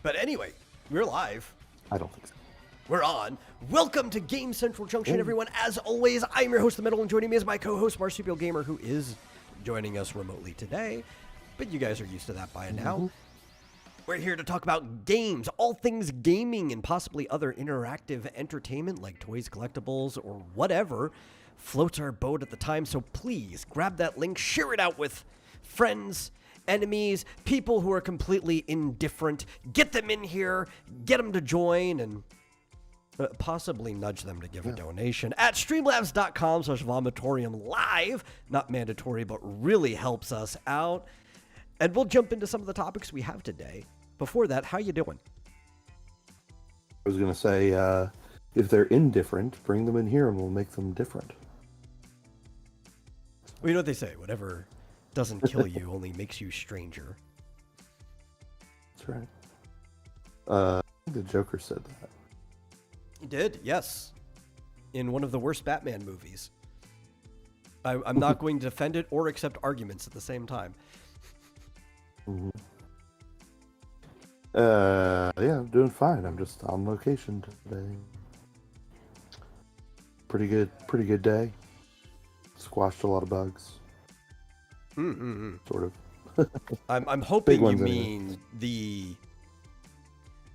But anyway, we're live. I don't think so. We're on. Welcome to Game Central Junction, Hey. everyone. As always, I'm your host, The Metal, and joining me is my co-host, Marsupial Gamer, who is joining us remotely today. But you guys are used to that by now. We're here to talk about games, all things gaming, and possibly other interactive entertainment like toys, collectibles, or whatever floats our boat at the time. So please grab that link, share it out with friends, enemies, people who are completely indifferent. Get them in here, get them to join, and possibly nudge them to give a donation at streamlabs.com/vomitorium live. Not mandatory, but really helps us out. And we'll jump into some of the topics we have today. Before that, how you doing? I was going to say, if they're indifferent, bring them in here and we'll make them different. Well, you know what they say, whatever doesn't kill you only makes you stranger. That's right. I think the Joker said that. He did, yes. In one of the worst Batman movies. I'm not going to defend it or accept arguments at the same time. Mm-hmm. Yeah, I'm doing fine. I'm just on location today. Pretty good day. Squashed a lot of bugs. Sort of. I'm hoping you ones, mean the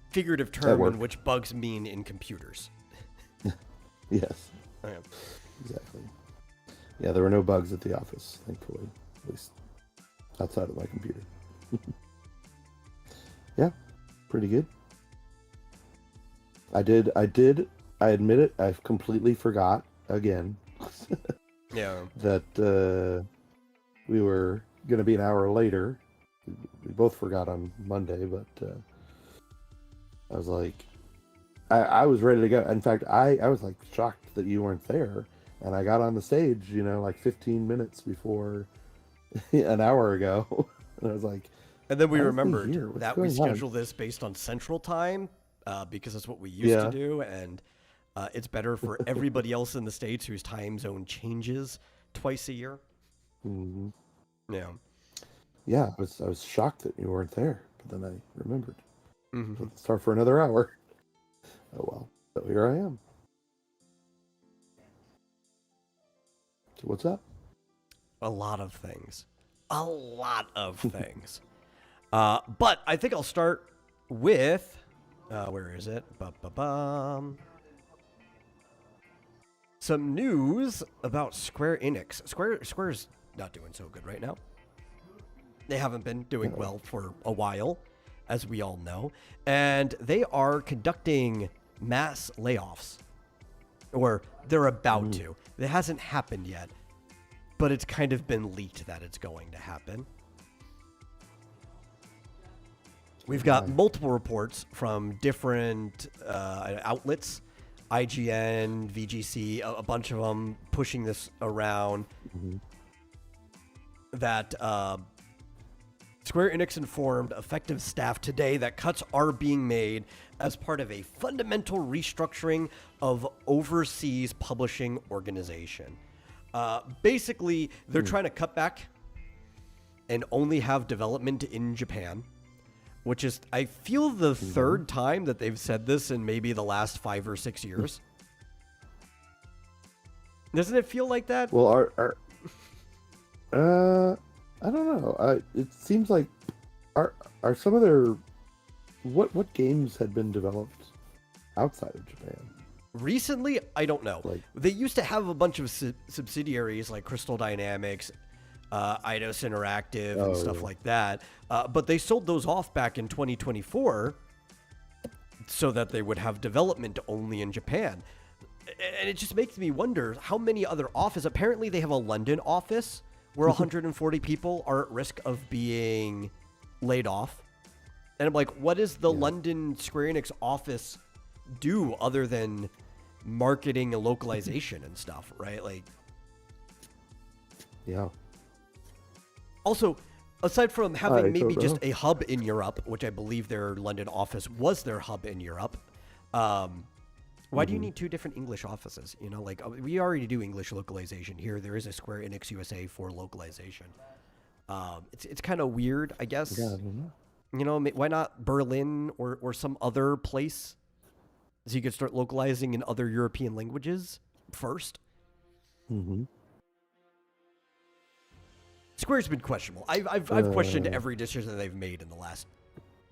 figurative term in which bugs mean in computers. Yes. I am. Exactly. Yeah, there were no bugs at the office, thankfully. At least outside of my computer. Yeah, pretty good. I admit it, I completely forgot again. Yeah. That we were going to be an hour later. We both forgot on Monday, but I was like, I was ready to go. In fact, I was like shocked that you weren't there. And I got on the stage, like 15 minutes before an hour ago. And I was like, And then we why remembered isn't he here? What's that we going on? scheduled this based on Central Time because that's what we used to do. And it's better for everybody else in the States whose time zone changes twice a year. Mhm. Yeah. Yeah, I was shocked that you weren't there, but then I remembered. Mm-hmm. Let's start for another hour. Oh well, so here I am. So what's up? A lot of things. A lot of things. But I think I'll start with... where is it? Ba-ba-bum. Some news about Square Enix. Square's not doing so good right now. They haven't been doing well for a while, as we all know. And they are conducting mass layoffs. Or they're about to. It hasn't happened yet. But it's kind of been leaked that it's going to happen. We've got multiple reports from different outlets, IGN, VGC, a bunch of them pushing this around, that Square Enix informed affected staff today that cuts are being made as part of a fundamental restructuring of overseas publishing organization. Basically, they're trying to cut back and only have development in Japan, which is, I feel, the third time that they've said this in maybe the last 5 or 6 years. Doesn't it feel like that? Well, I don't know. It seems like are some of their what games had been developed outside of Japan? Recently, I don't know. Like, They used to have a bunch of subsidiaries like Crystal Dynamics, Eidos Interactive, and stuff like that. But they sold those off back in 2024 so that they would have development only in Japan. And it just makes me wonder how many other offices. Apparently, they have a London office where 140 people are at risk of being laid off. And I'm like, what does the London Square Enix office do other than marketing and localization and stuff, right? Like, yeah. also, aside from having maybe don't just know. a hub in Europe, which I believe their London office was their hub in Europe, why do you need two different English offices? Like, we already do English localization here. There is a Square Enix USA for localization. It's kind of weird, I guess. Yeah, I don't know. You know, why not Berlin or some other place? So you could start localizing in other European languages first. Mm-hmm. Square's been questionable. I've questioned every decision they've made in the last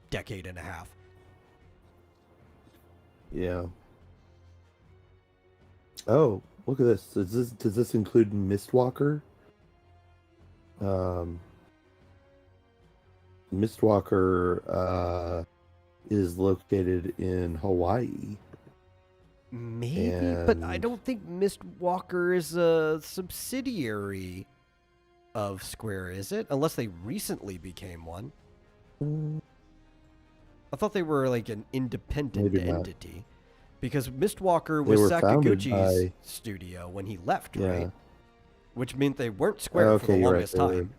decade and a half. Yeah. Oh, look at this. Does this include Mistwalker? Mistwalker is located in Hawaii. Maybe, but I don't think Mistwalker is a subsidiary of Square, is it? Unless they recently became one. I thought they were like an independent entity. Because Mistwalker was Sakaguchi's studio when he left, right? Which meant they weren't Square for the longest time.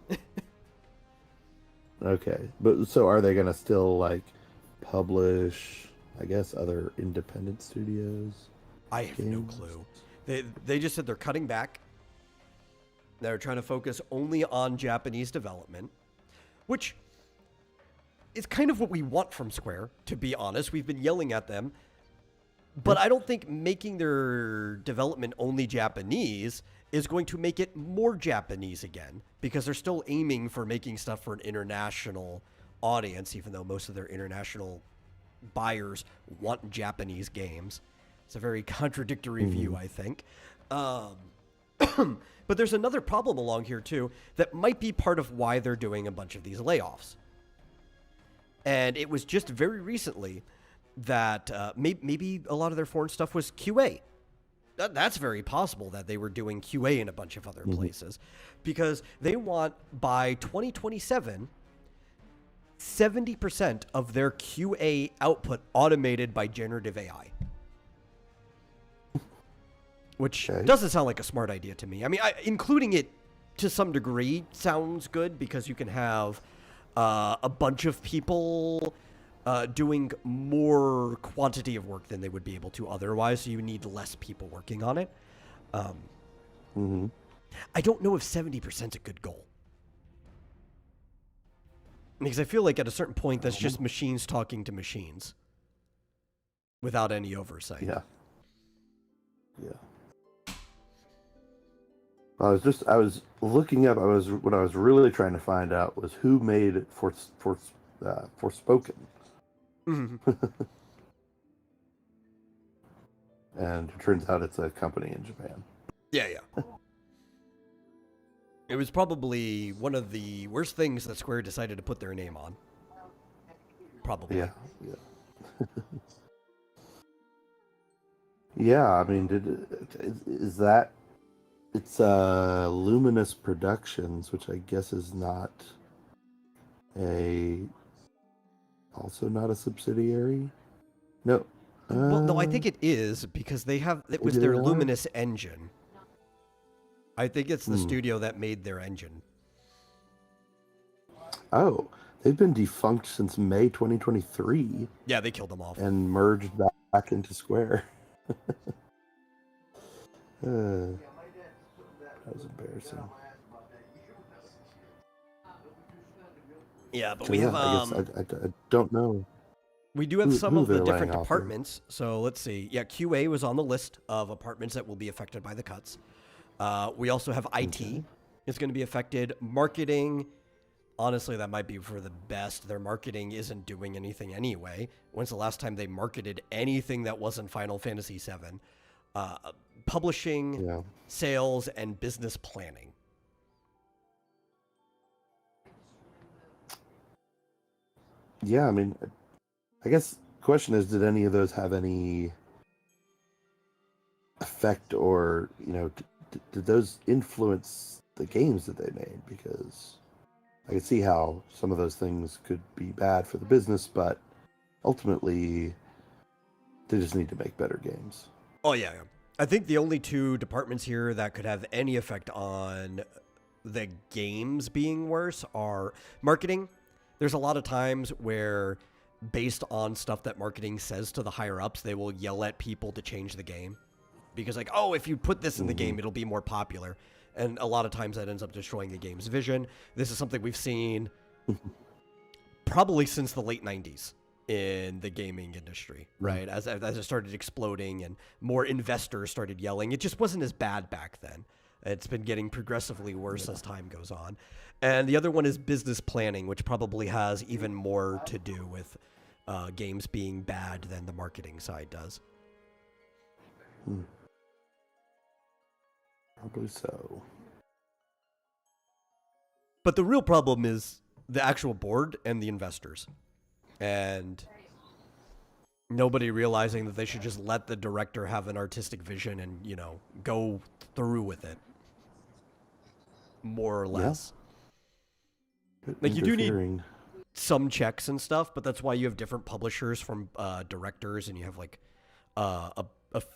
Okay. But so are they going to still like publish, I guess, other independent studios? I have no clue. They just said they're cutting back. They're trying to focus only on Japanese development, which is kind of what we want from Square, to be honest. We've been yelling at them. But I don't think making their development only Japanese is going to make it more Japanese again, because they're still aiming for making stuff for an international audience, even though most of their international buyers want Japanese games. It's a very contradictory view, I think. But there's another problem along here, too, that might be part of why they're doing a bunch of these layoffs. And it was just very recently that maybe a lot of their foreign stuff was QA. That's very possible that they were doing QA in a bunch of other places, because they want by 2027, 70% of their QA output automated by generative AI. Which doesn't sound like a smart idea to me. I mean, including it to some degree sounds good, because you can have a bunch of people doing more quantity of work than they would be able to otherwise, so you need less people working on it. I don't know if 70% is a good goal. Because I feel like at a certain point, that's just machines talking to machines without any oversight. Yeah. I was looking up. What I was really trying to find out was who made Forspoken. And it turns out it's a company in Japan. Yeah. It was probably one of the worst things that Square decided to put their name on. Probably. Yeah. Yeah, I mean, is that... It's Luminous Productions, which I guess is also not a subsidiary. No. Well, no, I think it is, because it was their Luminous engine. I think it's the studio that made their engine. Oh, they've been defunct since May 2023. Yeah, they killed them off and merged back into Square. That was embarrassing. Yeah, but we have... I don't know. We do have some of the different departments. So let's see. Yeah, QA was on the list of departments that will be affected by the cuts. We also have IT is going to be affected. Marketing, honestly, that might be for the best. Their marketing isn't doing anything anyway. When's the last time they marketed anything that wasn't Final Fantasy VII? Publishing, sales, and business planning. Yeah, I mean, I guess the question is, did any of those have any effect, or, did those influence the games that they made? Because I could see how some of those things could be bad for the business, but ultimately, they just need to make better games. Oh, yeah. I think the only two departments here that could have any effect on the games being worse are marketing. There's a lot of times where, based on stuff that marketing says to the higher-ups, they will yell at people to change the game. Because, if you put this in the game, it'll be more popular. And a lot of times that ends up destroying the game's vision. This is something we've seen probably since the late 90s in the gaming industry, right? As it started exploding and more investors started yelling. It just wasn't as bad back then. It's been getting progressively worse as time goes on. And the other one is business planning, which probably has even more to do with games being bad than the marketing side does. Probably so. But the real problem is the actual board and the investors. And nobody realizing that they should just let the director have an artistic vision and, go through with it. More or less. Like, you do need some checks and stuff, but that's why you have different publishers from directors, and you have like a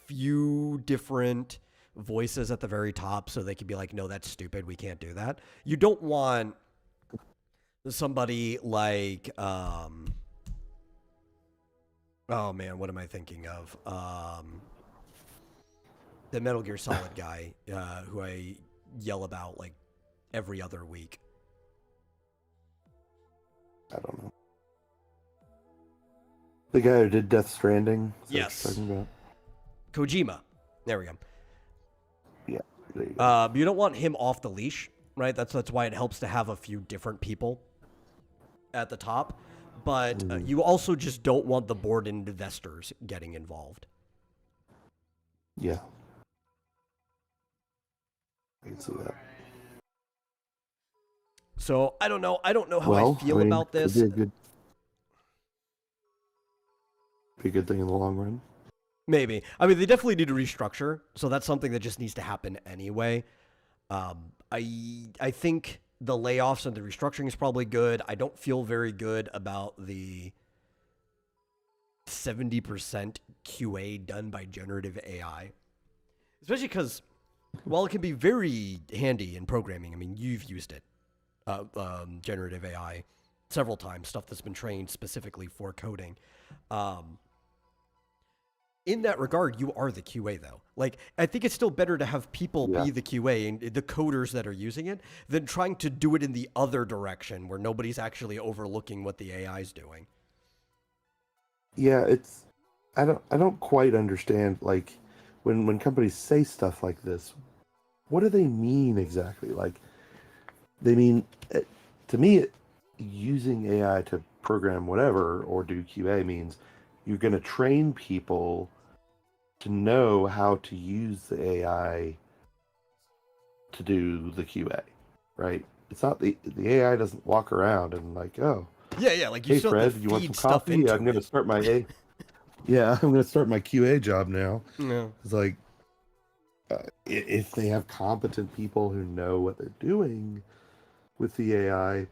few different voices at the very top, so they could be like, no, that's stupid, we can't do that. You don't want somebody like oh man, what am I thinking of? The Metal Gear Solid guy who I yell about like every other week. I don't know. The guy who did Death Stranding? Yes. Talking about? Kojima. There we go. Yeah. There you go. You don't want him off the leash, right? That's why it helps to have a few different people at the top. But you also just don't want the board and investors getting involved. Yeah. I can see that. So I don't know. I don't know how I feel about this. Be a good thing in the long run. Maybe. I mean, they definitely need to restructure. So that's something that just needs to happen anyway. I think the layoffs and the restructuring is probably good. I don't feel very good about the 70% QA done by generative AI. Especially because, while it can be very handy in programming, I mean, you've used it. Generative AI several times, stuff that's been trained specifically for coding. In that regard, you are the QA though. Like, I think it's still better to have people be the QA and the coders that are using it than trying to do it in the other direction where nobody's actually overlooking what the AI is doing. Yeah, I don't quite understand, like, when companies say stuff like this, what do they mean exactly? Like, they mean, to me, using AI to program whatever or do QA means you're going to train people to know how to use the AI to do the QA, right? It's not the AI doesn't walk around and like, oh, yeah, like you hey still Fred, have to you want some feed stuff coffee? into I'm going to it. start my I'm going to start my QA job now. Yeah. It's like, if they have competent people who know what they're doing with the AI,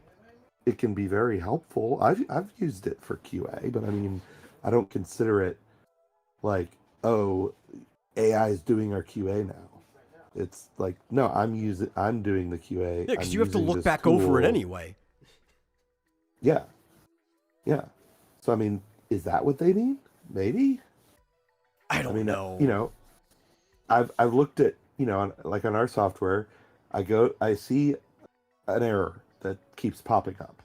it can be very helpful. I've used it for QA, but I mean, I don't consider it like, oh, AI is doing our QA now. It's like, no, I'm doing the QA. Yeah, because you have to look back over it anyway. Yeah. So I mean, is that what they mean? Maybe. I don't know. You know, I've looked at, like on our software, I see an error that keeps popping up.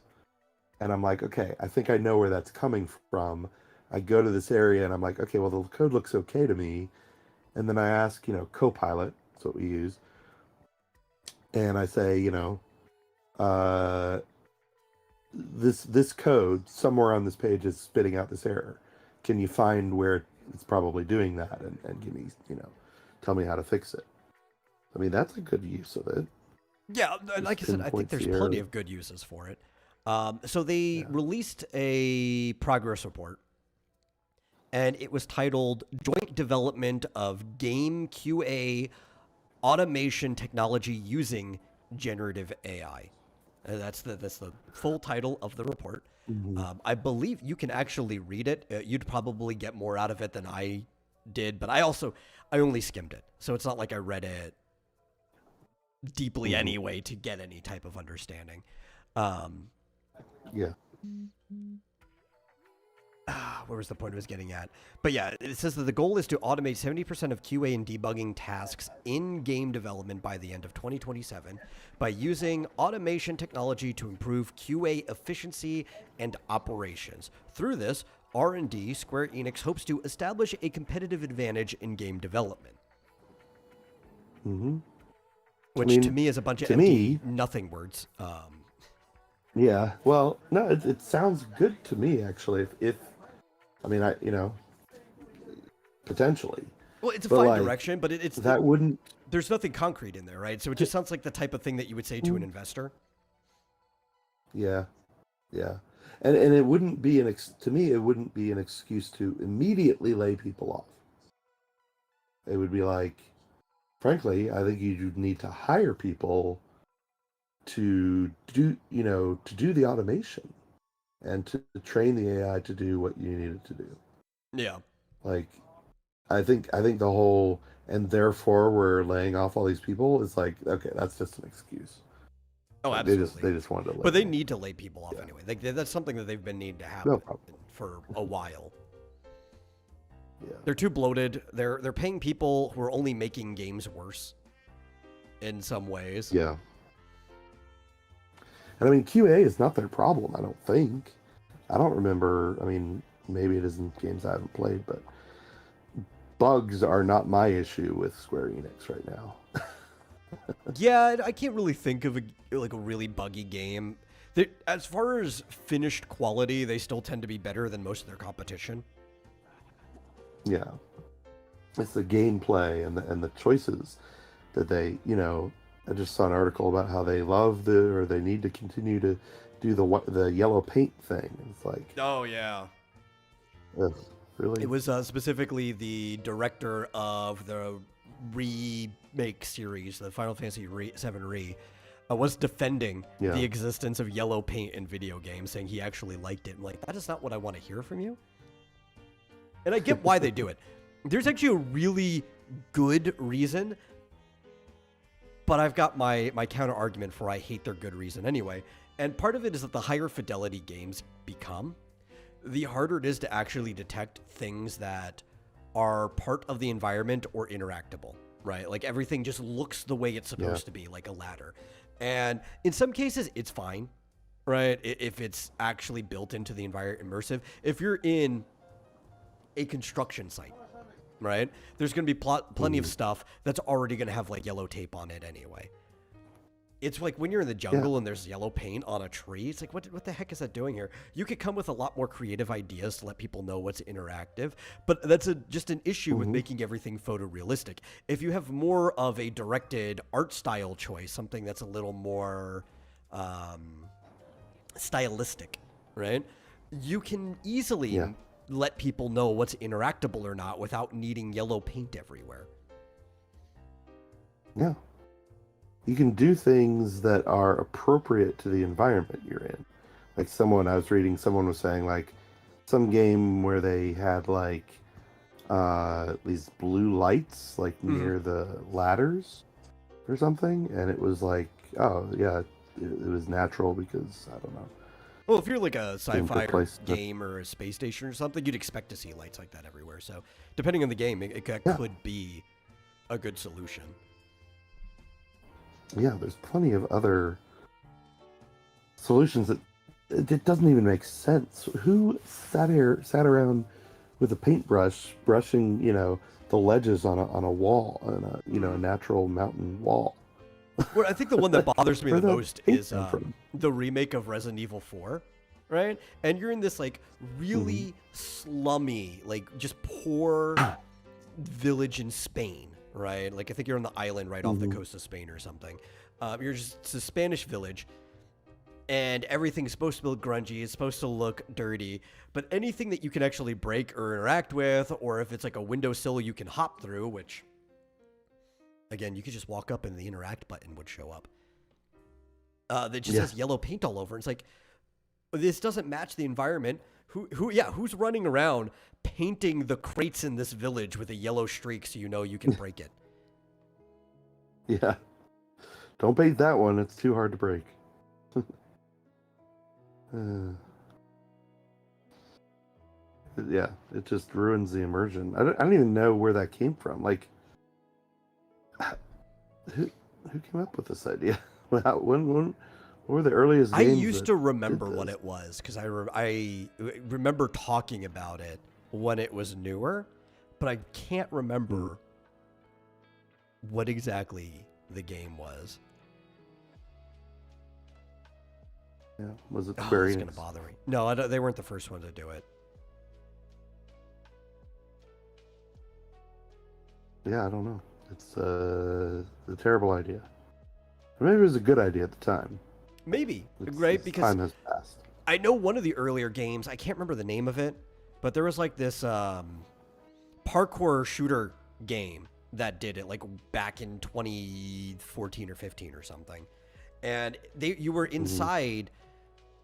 And I'm like, okay, I think I know where that's coming from. I go to this area and I'm like, okay, well, the code looks okay to me. And then I ask, Copilot, that's what we use. And I say, this code somewhere on this page is spitting out this error. Can you find where it's probably doing that and give me, tell me how to fix it? I mean, that's a good use of it. Yeah, like I said, I think there's plenty of good uses for it. So they released a progress report, and it was titled Joint Development of Game QA Automation Technology Using Generative AI. That's the full title of the report. Mm-hmm. I believe you can actually read it. You'd probably get more out of it than I did, but I only skimmed it. So it's not like I read it deeply anyway to get any type of understanding. Yeah. where was the point I was getting at? But yeah, it says that the goal is to automate 70% of QA and debugging tasks in game development by the end of 2027 by using automation technology to improve QA efficiency and operations. Through this, R&D, Square Enix hopes to establish a competitive advantage in game development. Mm-hmm. Which to me is a bunch of empty nothing words. Yeah, well, no, it sounds good to me actually. If I mean, potentially. Well, it's a fine direction, but it's that wouldn't. There's nothing concrete in there, right? So it just sounds like the type of thing that you would say to an investor. Yeah, yeah, and it wouldn't be to me. It wouldn't be an excuse to immediately lay people off. It would be like, frankly, I think you need to hire people to do the automation and to train the AI to do what you need it to do. Yeah. Like, I think the whole and therefore we're laying off all these people is like, okay, that's just an excuse. Oh, absolutely. They just wanted to. But they need to lay people off anyway. Like that's something that they've been needing to happen for a while. Yeah. They're too bloated. They're paying people who are only making games worse in some ways. Yeah. And I mean, QA is not their problem, I don't think. I don't remember. I mean, maybe it is in games I haven't played, but bugs are not my issue with Square Enix right now. Yeah, I can't really think of a really buggy game. As far as finished quality, they still tend to be better than most of their competition. Yeah. It's the gameplay and the choices that they, I just saw an article about how they love or they need to continue to do the yellow paint thing. It's like, oh yeah, really. It was specifically the director of the remake series, the Final Fantasy VII was defending the existence of yellow paint in video games, saying he actually liked it. I'm like, that is not what I want to hear from you. And I get why they do it. There's actually a really good reason. But I've got my counter argument for I hate their good reason anyway. And part of it is that the higher fidelity games become, the harder it is to actually detect things that are part of the environment or interactable, right? Like everything just looks the way it's supposed to be, like a ladder. And in some cases, it's fine, right? If it's actually built into the environment, immersive. If you're in a construction site, right? There's going to be plenty of stuff that's already going to have like yellow tape on it anyway. It's like when you're in the jungle and there's yellow paint on a tree. It's like, what the heck is that doing here? You could come with a lot more creative ideas to let people know what's interactive, but that's just an issue with making everything photorealistic. If you have more of a directed art style choice, something that's a little more stylistic, right? You can easily let people know what's interactable or not without needing yellow paint everywhere. Yeah. You can do things that are appropriate to the environment you're in. Like I was reading, someone was saying like some game where they had like these blue lights like near the ladders or something. And it was like, oh yeah, it was natural because I don't know. Well, if you're like a sci-fi game or a space station or something, you'd expect to see lights like that everywhere. So depending on the game, it could be a good solution. Yeah, there's plenty of other solutions that it doesn't even make sense. Who sat around with a paintbrush brushing, the ledges on a wall, on a natural mountain wall? Well, I think the one that bothers me the most is the remake of Resident Evil 4, right? And you're in this like really slummy, like just poor village in Spain, right? Like I think you're on the island right off the coast of Spain or something. It's a Spanish village, and everything's supposed to look grungy. It's supposed to look dirty, but anything that you can actually break or interact with, or if it's like a windowsill you can hop through, which again, you could just walk up and the interact button would show up. That just has yellow paint all over. It's like, this doesn't match the environment. Who's running around painting the crates in this village with a yellow streak so you know you can break it? Yeah. Don't paint that one. It's too hard to break. Yeah, it just ruins the immersion. I don't even know where that came from. Like, who came up with this idea? When what were the earliest I games used that to did remember what this? it was because I remember talking about it when it was newer, but I can't Mm, remember what exactly the game was. yeah, was it Oh, Square that's gonna Enix? bother me. No, they weren't the first one to do it. Yeah, I don't know. It's a terrible idea. Or maybe it was a good idea at the time. Maybe, It's right? as Because time has passed. I know one of the earlier games. I can't remember the name of it, but there was like this parkour shooter game that did it like back in 2014 or 15 or something. And you were Hmm. inside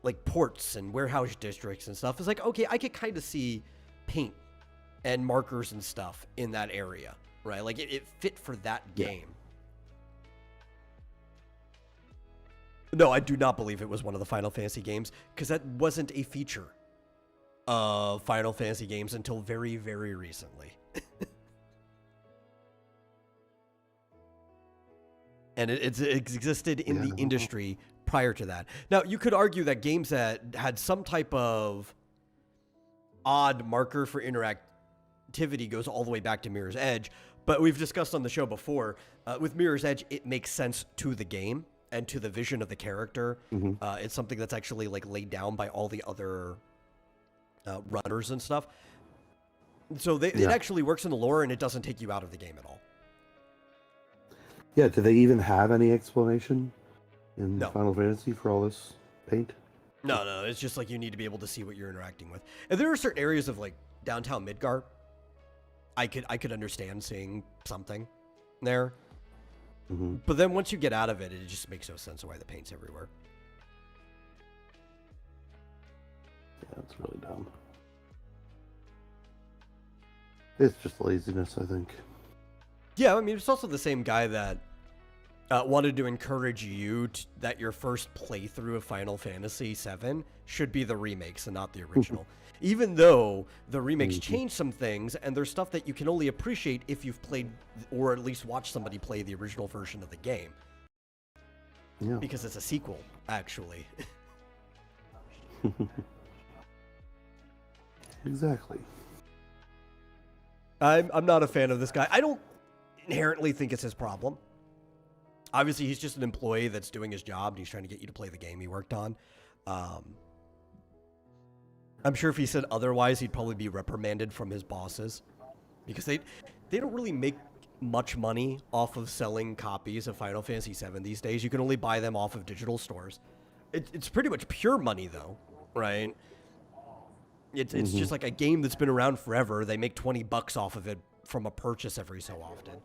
like ports and warehouse districts and stuff. It's like, okay, I could kind of see paint and markers and stuff in that area, right? Like it fit for that Yeah. game. No, I do not believe it was one of the Final Fantasy games because that wasn't a feature of Final Fantasy games until very, very recently. And it existed in Yeah, the I don't know. industry prior to that. Now, you could argue that games that had some type of odd marker for interactivity goes all the way back to Mirror's Edge, but we've discussed on the show before, with Mirror's Edge, it makes sense to the game and to the vision of the character. Hmm. It's something that's actually like laid down by all the other runners and stuff. So it Yeah. actually works in the lore and it doesn't take you out of the game at all. Yeah, do they even have any explanation in No. Final Fantasy for all this paint? No, it's just like you need to be able to see what you're interacting with. And there are certain areas of like downtown Midgar I could understand seeing something there. Hmm. But then once you get out of it, it just makes no sense why the paint's everywhere. Yeah, that's really dumb. It's just laziness, I think. Yeah, I mean, it's also the same guy that wanted to encourage you that your first playthrough of Final Fantasy VII should be the remakes and not the original. Even though the remakes Mhm. change some things and there's stuff that you can only appreciate if you've played or at least watched somebody play the original version of the game. Yeah. Because it's a sequel, actually. Exactly. I'm not a fan of this guy. I don't inherently think it's his problem. Obviously, he's just an employee that's doing his job and he's trying to get you to play the game he worked on. I'm sure if he said otherwise, he'd probably be reprimanded from his bosses because they don't really make much money off of selling copies of Final Fantasy VII these days. You can only buy them off of digital stores. It's pretty much pure money though, right? It's Hmm. just like a game that's been around forever. They make $20 off of it from a purchase every so often.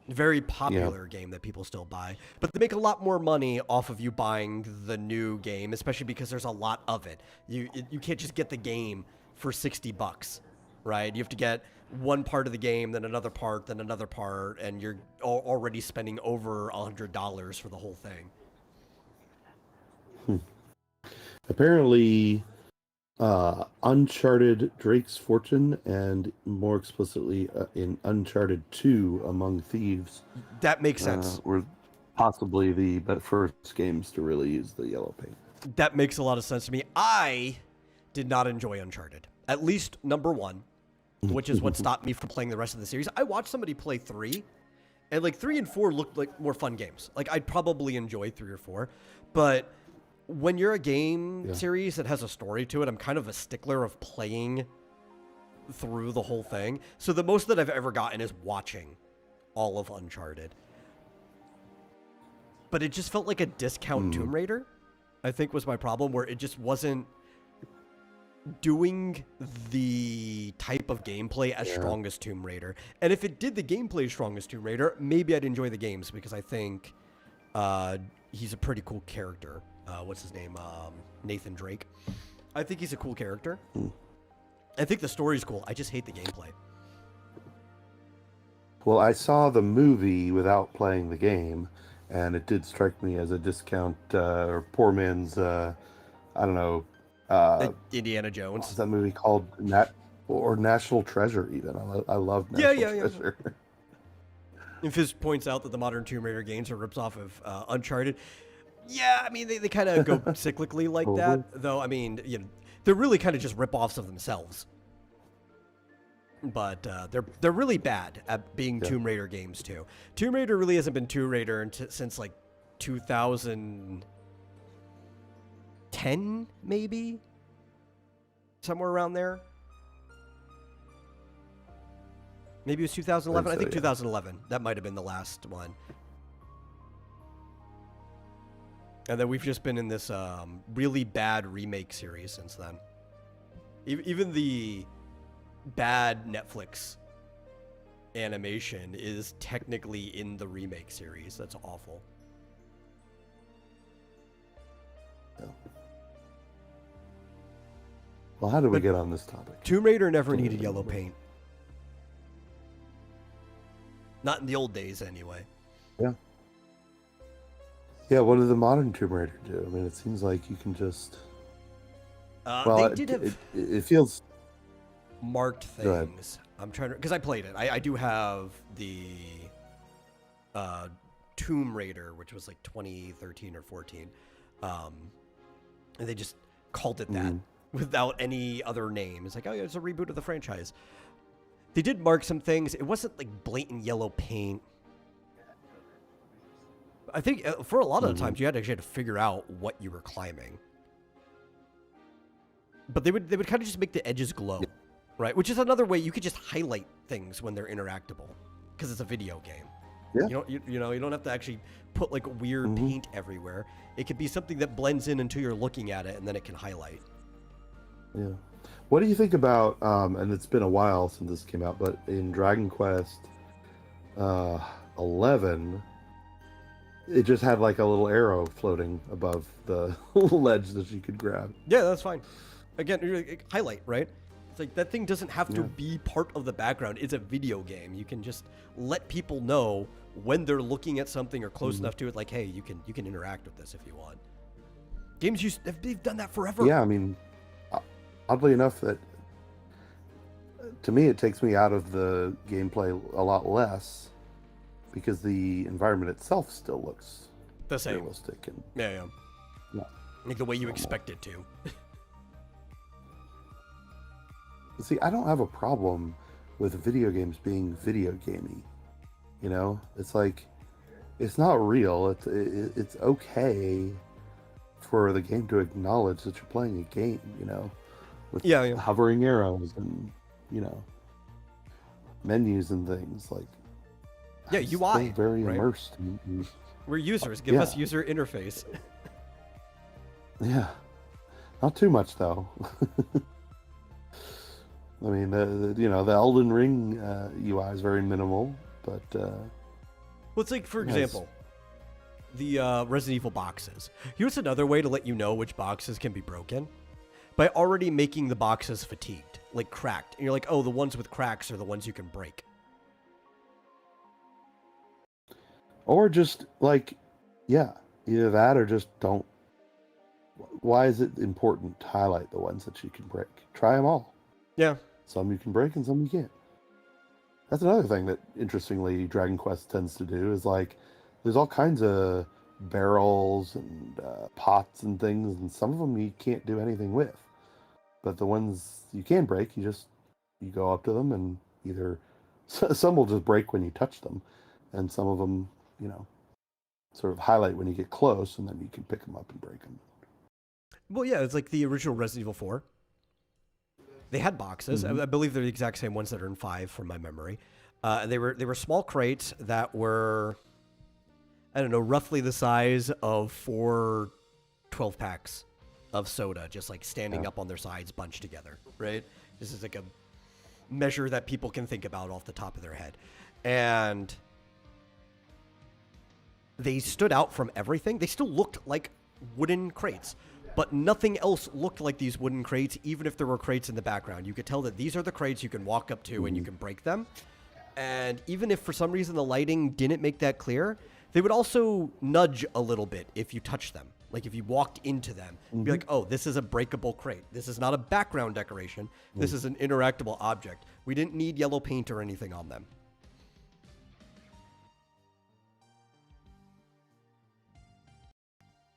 Very Yeah. popular game that people still buy, but they make a lot more money off of you buying the new game, especially because there's a lot of it. You can't just get the game for $60, right? You have to get one part of the game, then another part, and you're already spending over $100 for the whole thing. Apparently, Uncharted Drake's Fortune, and more explicitly in Uncharted 2 Among Thieves, That makes sense. were possibly the first games to really use the yellow paint. That makes a lot of sense to me. I did not enjoy Uncharted, at least number one, which is what stopped me from playing the rest of the series. I watched somebody play 3, and like 3 and 4 looked like more fun games. Like I'd probably enjoy 3 or 4, but when you're a game series that has a story to it, I'm kind of a stickler of playing through the whole thing. So the most that I've ever gotten is watching all of Uncharted. But it just felt like a discount Tomb Raider, I think was my problem, where it just wasn't doing the type of gameplay as strong as Tomb Raider. And if it did the gameplay as strong as Tomb Raider, maybe I'd enjoy the games because I think he's a pretty cool character. What's his name? Nathan Drake. I think he's a cool character. I think the story's cool. I just hate the gameplay. Well, I saw the movie without playing the game, and it did strike me as a discount or poor man's, I don't know, Indiana What's Jones. that movie called? Or National Treasure, even. I love National Treasure. And Fizz points out that the modern Tomb Raider games are rips off of Uncharted. Yeah, I mean, they kind of go cyclically like that, though. I mean, they're really kind of just rip-offs of themselves. But they're really bad at being Tomb Raider games, too. Tomb Raider really hasn't been Tomb Raider since, like, 2010, maybe? Somewhere around there. Maybe it was 2011. I think 2011. That might have been the last one. And then we've just been in this really bad remake series since then. Even the bad Netflix animation is technically in the remake series. That's awful. Yeah. Well, how did we get on this topic? Tomb Raider never needed yellow paint. Not in the old days, anyway. Yeah. Yeah, what did the modern Tomb Raider do? I mean, it seems like you can just... they did have... It feels... marked things. I'm trying to... Because I played it. I do have the Tomb Raider, which was like 2013 or 14. And they just called it that without any other name. It's like, oh, yeah, it's a reboot of the franchise. They did mark some things. It wasn't like blatant yellow paint. I think for a lot of the times you had to figure out what you were climbing. But they would kind of just make the edges glow, right? Which is another way you could just highlight things when they're interactable, because it's a video game. Yeah. You don't have to actually put like weird paint everywhere. It could be something that blends in until you're looking at it, and then it can highlight. Yeah. What do you think about, and it's been a while since this came out, but in Dragon Quest 11, it just had like a little arrow floating above the ledge that you could grab. Yeah, that's fine. Again, highlight, right? It's like that thing doesn't have to be part of the background. It's a video game. You can just let people know when they're looking at something or close enough to it, like, hey, you can interact with this if you want. Games they've done that forever. Yeah, I mean, oddly enough, that to me it takes me out of the gameplay a lot less, because the environment itself still looks the same, realistic and yeah, like the way you expect it to. See, I don't have a problem with video games being video gamey. You know, it's like, it's not real. It's okay for the game to acknowledge that you're playing a game, you know, with hovering arrows and, you know, menus and things like. Yeah, UI. Very right? immersed. We're users. Give us user interface. Yeah, not too much though. I mean, the Elden Ring UI is very minimal, but... well, it's like, for example, the Resident Evil boxes. Here's another way to let you know which boxes can be broken. By already making the boxes fatigued, like cracked. And you're like, oh, the ones with cracks are the ones you can break. Or just, like, either that or just don't... Why is it important to highlight the ones that you can break? Try them all. Yeah. Some you can break and some you can't. That's another thing that, interestingly, Dragon Quest tends to do, is like, there's all kinds of barrels and pots and things, and some of them you can't do anything with. But the ones you can break, you go up to them, and either... Some will just break when you touch them, and some of them, sort of highlight when you get close, and then you can pick them up and break them. Well, yeah, it's like the original Resident Evil 4. They had boxes. I believe they're the exact same ones that are in 5 from my memory. They were small crates that were, I don't know, roughly the size of 4 12-packs of soda, just like standing up on their sides, bunched together, right? This is like a measure that people can think about off the top of their head. And they stood out from everything. They still looked like wooden crates. But nothing else looked like these wooden crates, even if there were crates in the background. You could tell that these are the crates you can walk up to and you can break them. And even if for some reason the lighting didn't make that clear, they would also nudge a little bit if you touch them. Like if you walked into them, you'd be like, oh, this is a breakable crate. This is not a background decoration. This is an interactable object. We didn't need yellow paint or anything on them.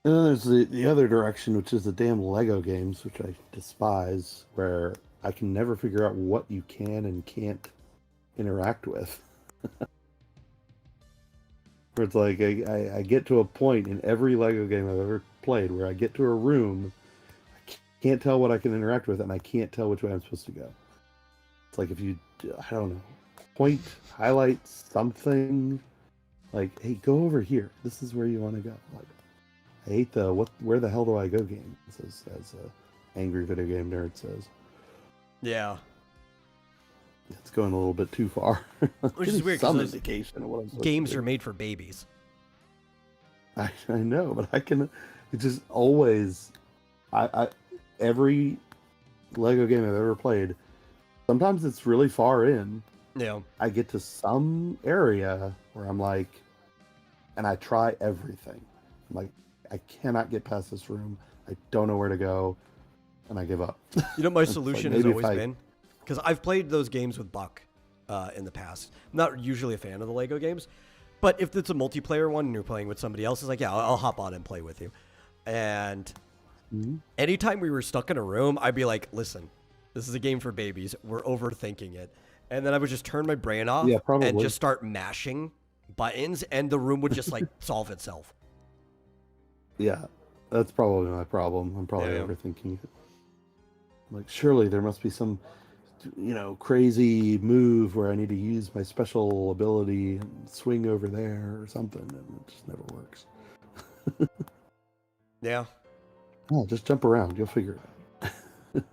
And then there's the other direction, which is the damn Lego games, which I despise, where I can never figure out what you can and can't interact with. Where it's like I get to a point in every Lego game I've ever played where I get to a room, I can't tell what I can interact with, and I can't tell which way I'm supposed to go. It's like if you, I don't know, point, highlight something, like, hey, go over here. This is where you want to go. Like, I hate the where the hell do I go game, as a angry video game nerd says. Yeah. It's going a little bit too far. Which is weird some because indication of what I'm supposed games to do. are made for babies. I know, but it's just always, every Lego game I've ever played, sometimes it's really far in. Yeah. I get to some area where I'm like, and I try everything. I'm like, I cannot get past this room. I don't know where to go, and I give up. You know, my solution has maybe always been, because I've played those games with Buck in the past. I'm not usually a fan of the Lego games, but if it's a multiplayer one and you're playing with somebody else, it's like, yeah, I'll hop on and play with you. And anytime we were stuck in a room, I'd be like, listen, this is a game for babies. We're overthinking it. And then I would just turn my brain off and just start mashing buttons, and the room would just like solve itself. Yeah, that's probably my problem. I'm probably overthinking it. Like, surely there must be some, crazy move where I need to use my special ability and swing over there or something, and it just never works. Yeah. Oh, just jump around. You'll figure it out.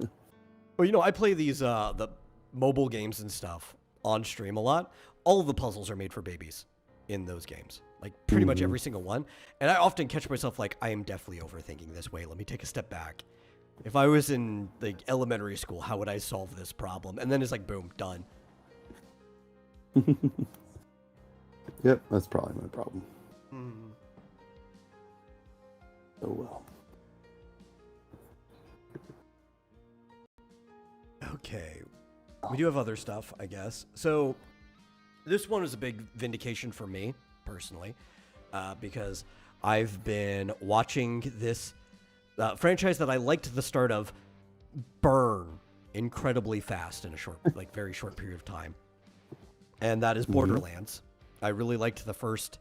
Well, I play these the mobile games and stuff on stream a lot. All of the puzzles are made for babies in those games. Like, pretty much every single one. And I often catch myself like, I am definitely overthinking this. Wait, let me take a step back. If I was in, like, elementary school, how would I solve this problem? And then it's like, boom, done. Yep, that's probably my problem. Oh, well. Okay. We do have other stuff, I guess. So, this one was a big vindication for me, personally, because I've been watching this franchise that I liked the start of burn incredibly fast in a very short period of time. And that is Borderlands. I really liked the first,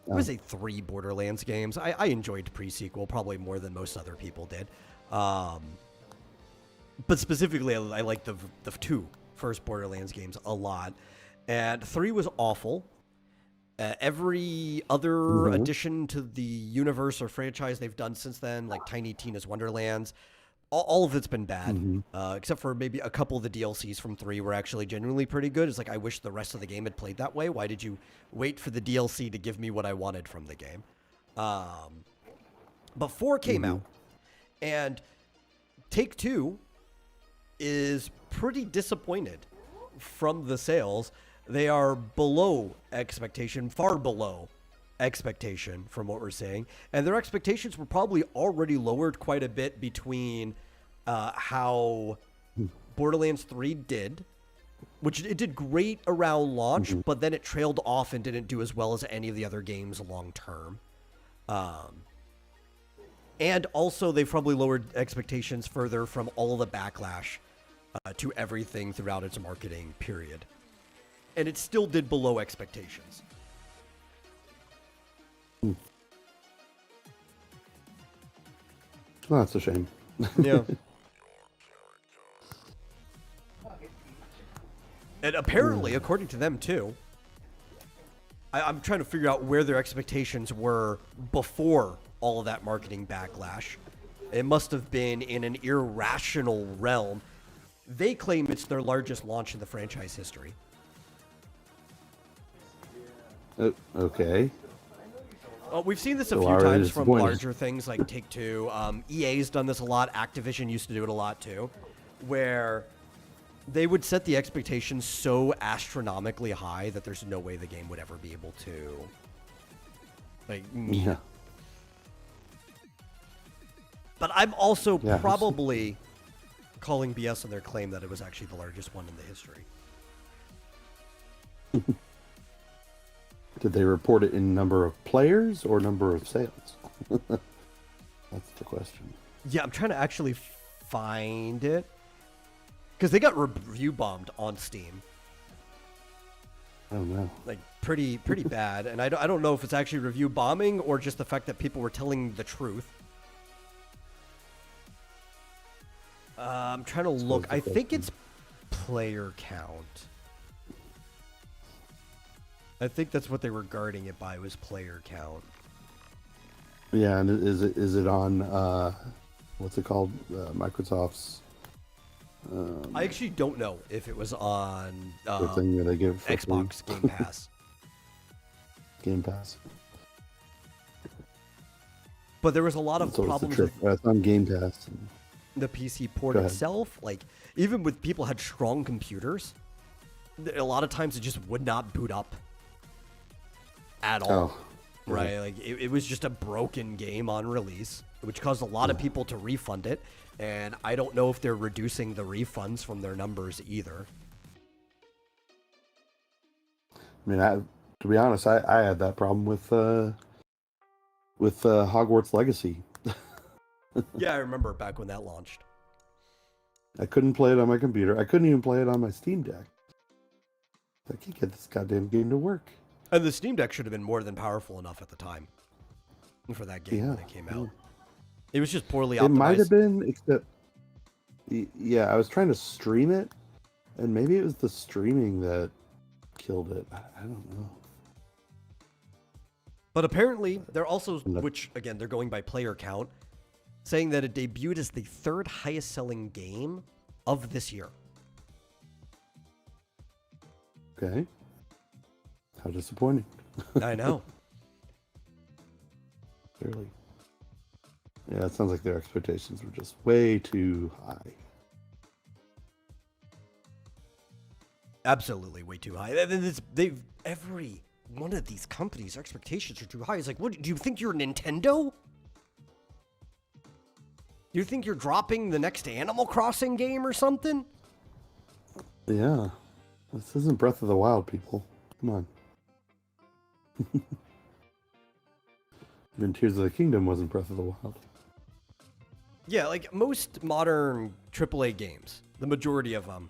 I would say 3 Borderlands games. I enjoyed pre-sequel probably more than most other people did. But specifically, I liked the 2 first Borderlands games a lot. And 3 was awful. Every other addition to the universe or franchise they've done since then, like Tiny Tina's Wonderlands, all of it's been bad, except for maybe a couple of the DLCs from 3 were actually genuinely pretty good. It's like, I wish the rest of the game had played that way. Why did you wait for the DLC to give me what I wanted from the game? But 4 came out, and Take-Two is pretty disappointed from the sales. They are below expectation, far below expectation from what we're saying. And their expectations were probably already lowered quite a bit between how Borderlands 3 did, which it did great around launch, but then it trailed off and didn't do as well as any of the other games long term. And also, they've probably lowered expectations further from all the backlash to everything throughout its marketing period. And it still did below expectations. Well, that's a shame. Yeah. And apparently, according to them too, I'm trying to figure out where their expectations were before all of that marketing backlash. It must have been in an irrational realm. They claim it's their largest launch in the franchise history. Okay. We've seen this a few times from larger things like Take-Two. EA's done this a lot. Activision used to do it a lot too, where they would set the expectations so astronomically high that there's no way the game would ever be able to meet. Yeah. But I'm also Yeah. probably calling BS on their claim that it was actually the largest one in the history. Did they report it in number of players or number of sales? That's the question. Yeah, I'm trying to actually find it. Because they got review bombed on Steam. I don't know. Like, pretty bad. And I don't know if it's actually review bombing or just the fact that people were telling the truth. I'm trying to look. I think it's player count. I think that's what they were guarding it by, was player count. Yeah, and is it on what's it called? Microsoft's I actually don't know if it was on the thing that they give for Xbox free. Game Pass. Game Pass. But there was a lot of That's always the problems trick. with It's on Game Pass. the PC port Go ahead. itself. Like, even with people had strong computers, a lot of times it just would not boot up at all. Oh, Right? Like, it was just a broken game on release, which caused a lot of people to refund it. And I don't know if they're reducing the refunds from their numbers either. I mean, to be honest, I had that problem with Hogwarts Legacy. Yeah, I remember back when that launched. I couldn't play it on my computer. I couldn't even play it on my Steam Deck. I can't get this goddamn game to work. And the Steam Deck should have been more than powerful enough at the time for that game when it came out. It was just poorly optimized. It might have been, except, yeah, I was trying to stream it, and maybe it was the streaming that killed it. I don't know. But apparently, they're also, which again, they're going by player count, saying that it debuted as the third highest selling game of this year. Okay. How disappointing. I know. Clearly. Yeah, it sounds like their expectations were just way too high. Absolutely way too high. Every one of these companies' expectations are too high. It's like, what, do you think you're Nintendo? You think you're dropping the next Animal Crossing game or something? Yeah. This isn't Breath of the Wild, people. Come on. Even Tears of the Kingdom wasn't Breath of the Wild. Yeah, like most modern AAA games, the majority of them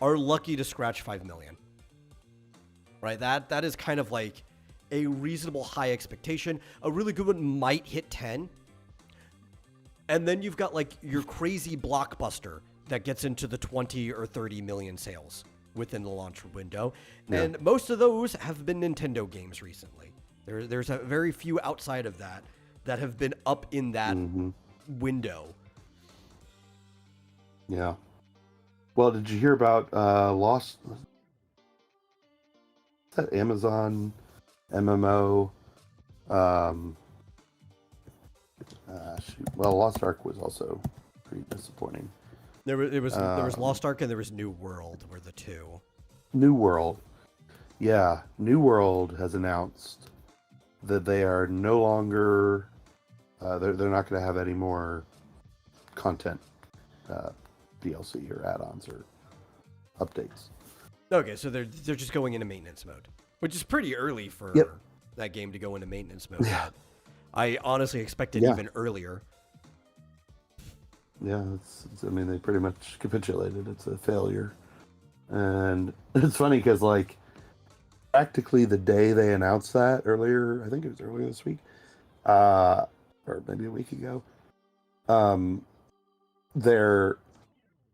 are lucky to scratch 5 million. Right? That is kind of like a reasonable high expectation. A really good one might hit 10. And then you've got like your crazy blockbuster that gets into the 20 or 30 million sales within the launch window. Yeah. And most of those have been Nintendo games recently. There's a very few outside of that have been up in that window. Yeah. Well, did you hear about Lost? Is that Amazon MMO? Well, Lost Ark was also pretty disappointing. There was Lost Ark and there was New World were the two. New World. Yeah, New World has announced that they are no longer they're not going to have any more content DLC or add-ons or updates. Okay, so they're just going into maintenance mode, which is pretty early for that game to go into maintenance mode. Yeah. I honestly expected even earlier. Yeah, I mean, they pretty much capitulated. It's a failure. And it's funny because, like, practically the day they announced that earlier, I think it was earlier this week, or maybe a week ago, their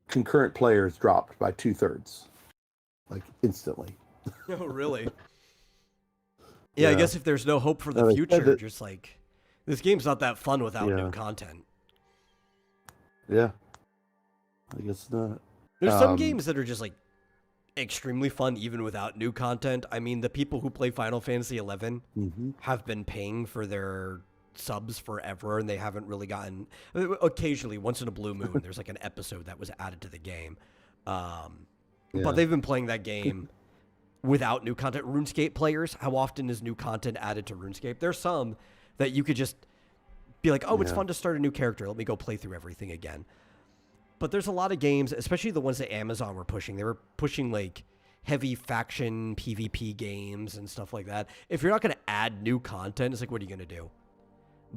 concurrent players dropped by 2/3, like, instantly. Oh, really? Yeah, I guess if there's no hope for the they future, said that- just like, this game's not that fun without new content. Yeah. I guess not. There's some games that are just like extremely fun even without new content. I mean, the people who play Final Fantasy XI have been paying for their subs forever, and they haven't really gotten. Occasionally, once in a blue moon, there's like an episode that was added to the game. But they've been playing that game without new content. RuneScape players, how often is new content added to RuneScape? There's some that you could just be like, oh, it's Yeah. fun to start a new character. Let me go play through everything again. But there's a lot of games, especially the ones that Amazon were pushing. They were pushing like heavy faction PvP games and stuff like that. If you're not going to add new content, it's like, what are you going to do?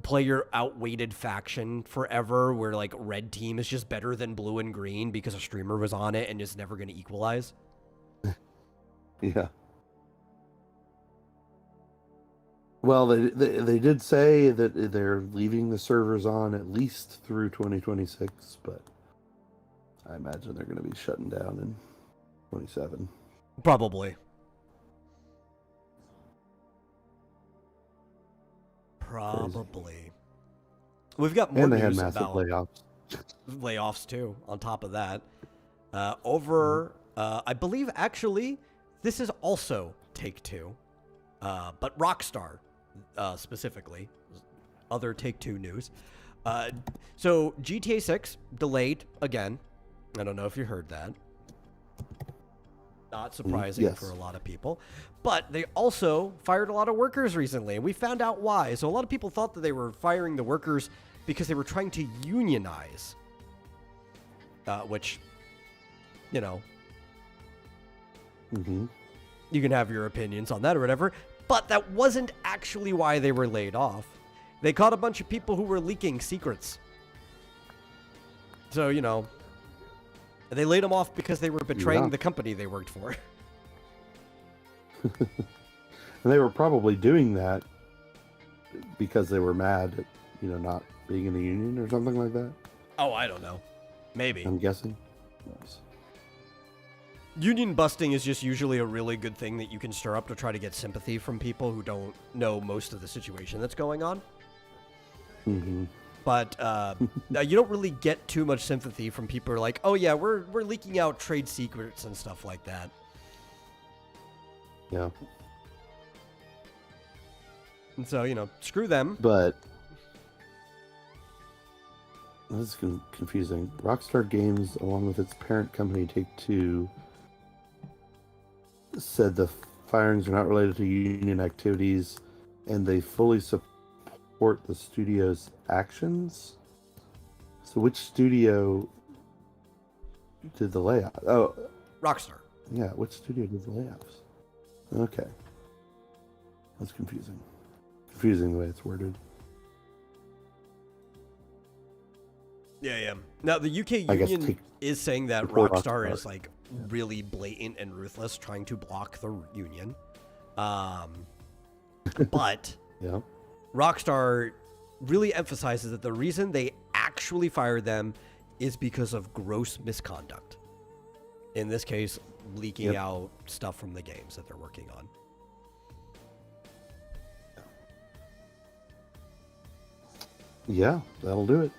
Play your outweighted faction forever where like red team is just better than blue and green because a streamer was on it and is never going to equalize? Yeah. Well, they did say that they're leaving the servers on at least through 2026, but I imagine they're going to be shutting down in 27. Probably. Probably. We've got more And they had news massive about layoffs. layoffs too. On top of that, I believe actually this is also Take-Two, but Rockstar specifically. Other Take-Two news. So GTA 6 delayed again. I don't know if you heard that. Not surprising yes. for a lot of people. But they also fired a lot of workers recently, and we found out why. So a lot of people thought that they were firing the workers because they were trying to unionize. Which, you know, you can have your opinions on that or whatever. But that wasn't actually why they were laid off. They caught a bunch of people who were leaking secrets. So, you know, they laid them off because they were betraying the company they worked for. And they were probably doing that because they were mad at, not being in the union or something like that. Oh, I don't know. Maybe. I'm guessing. Yes. Union busting is just usually a really good thing that you can stir up to try to get sympathy from people who don't know most of the situation that's going on. But you don't really get too much sympathy from people who are like, oh yeah, we're leaking out trade secrets and stuff like that. Yeah. And so, screw them. But this is confusing. Rockstar Games, along with its parent company Take-Two, said the firings are not related to union activities, and they fully support the studio's actions. So which studio did the layoff? Oh, Rockstar. Yeah, which studio did the layoffs? Okay. That's confusing. Confusing the way it's worded. Yeah. Now, the UK union is saying that Rockstar is, like, really blatant and ruthless, trying to block the union. But yeah. Rockstar really emphasizes that the reason they actually fired them is because of gross misconduct. In this case, leaking out stuff from the games that they're working on. Yeah, that'll do it.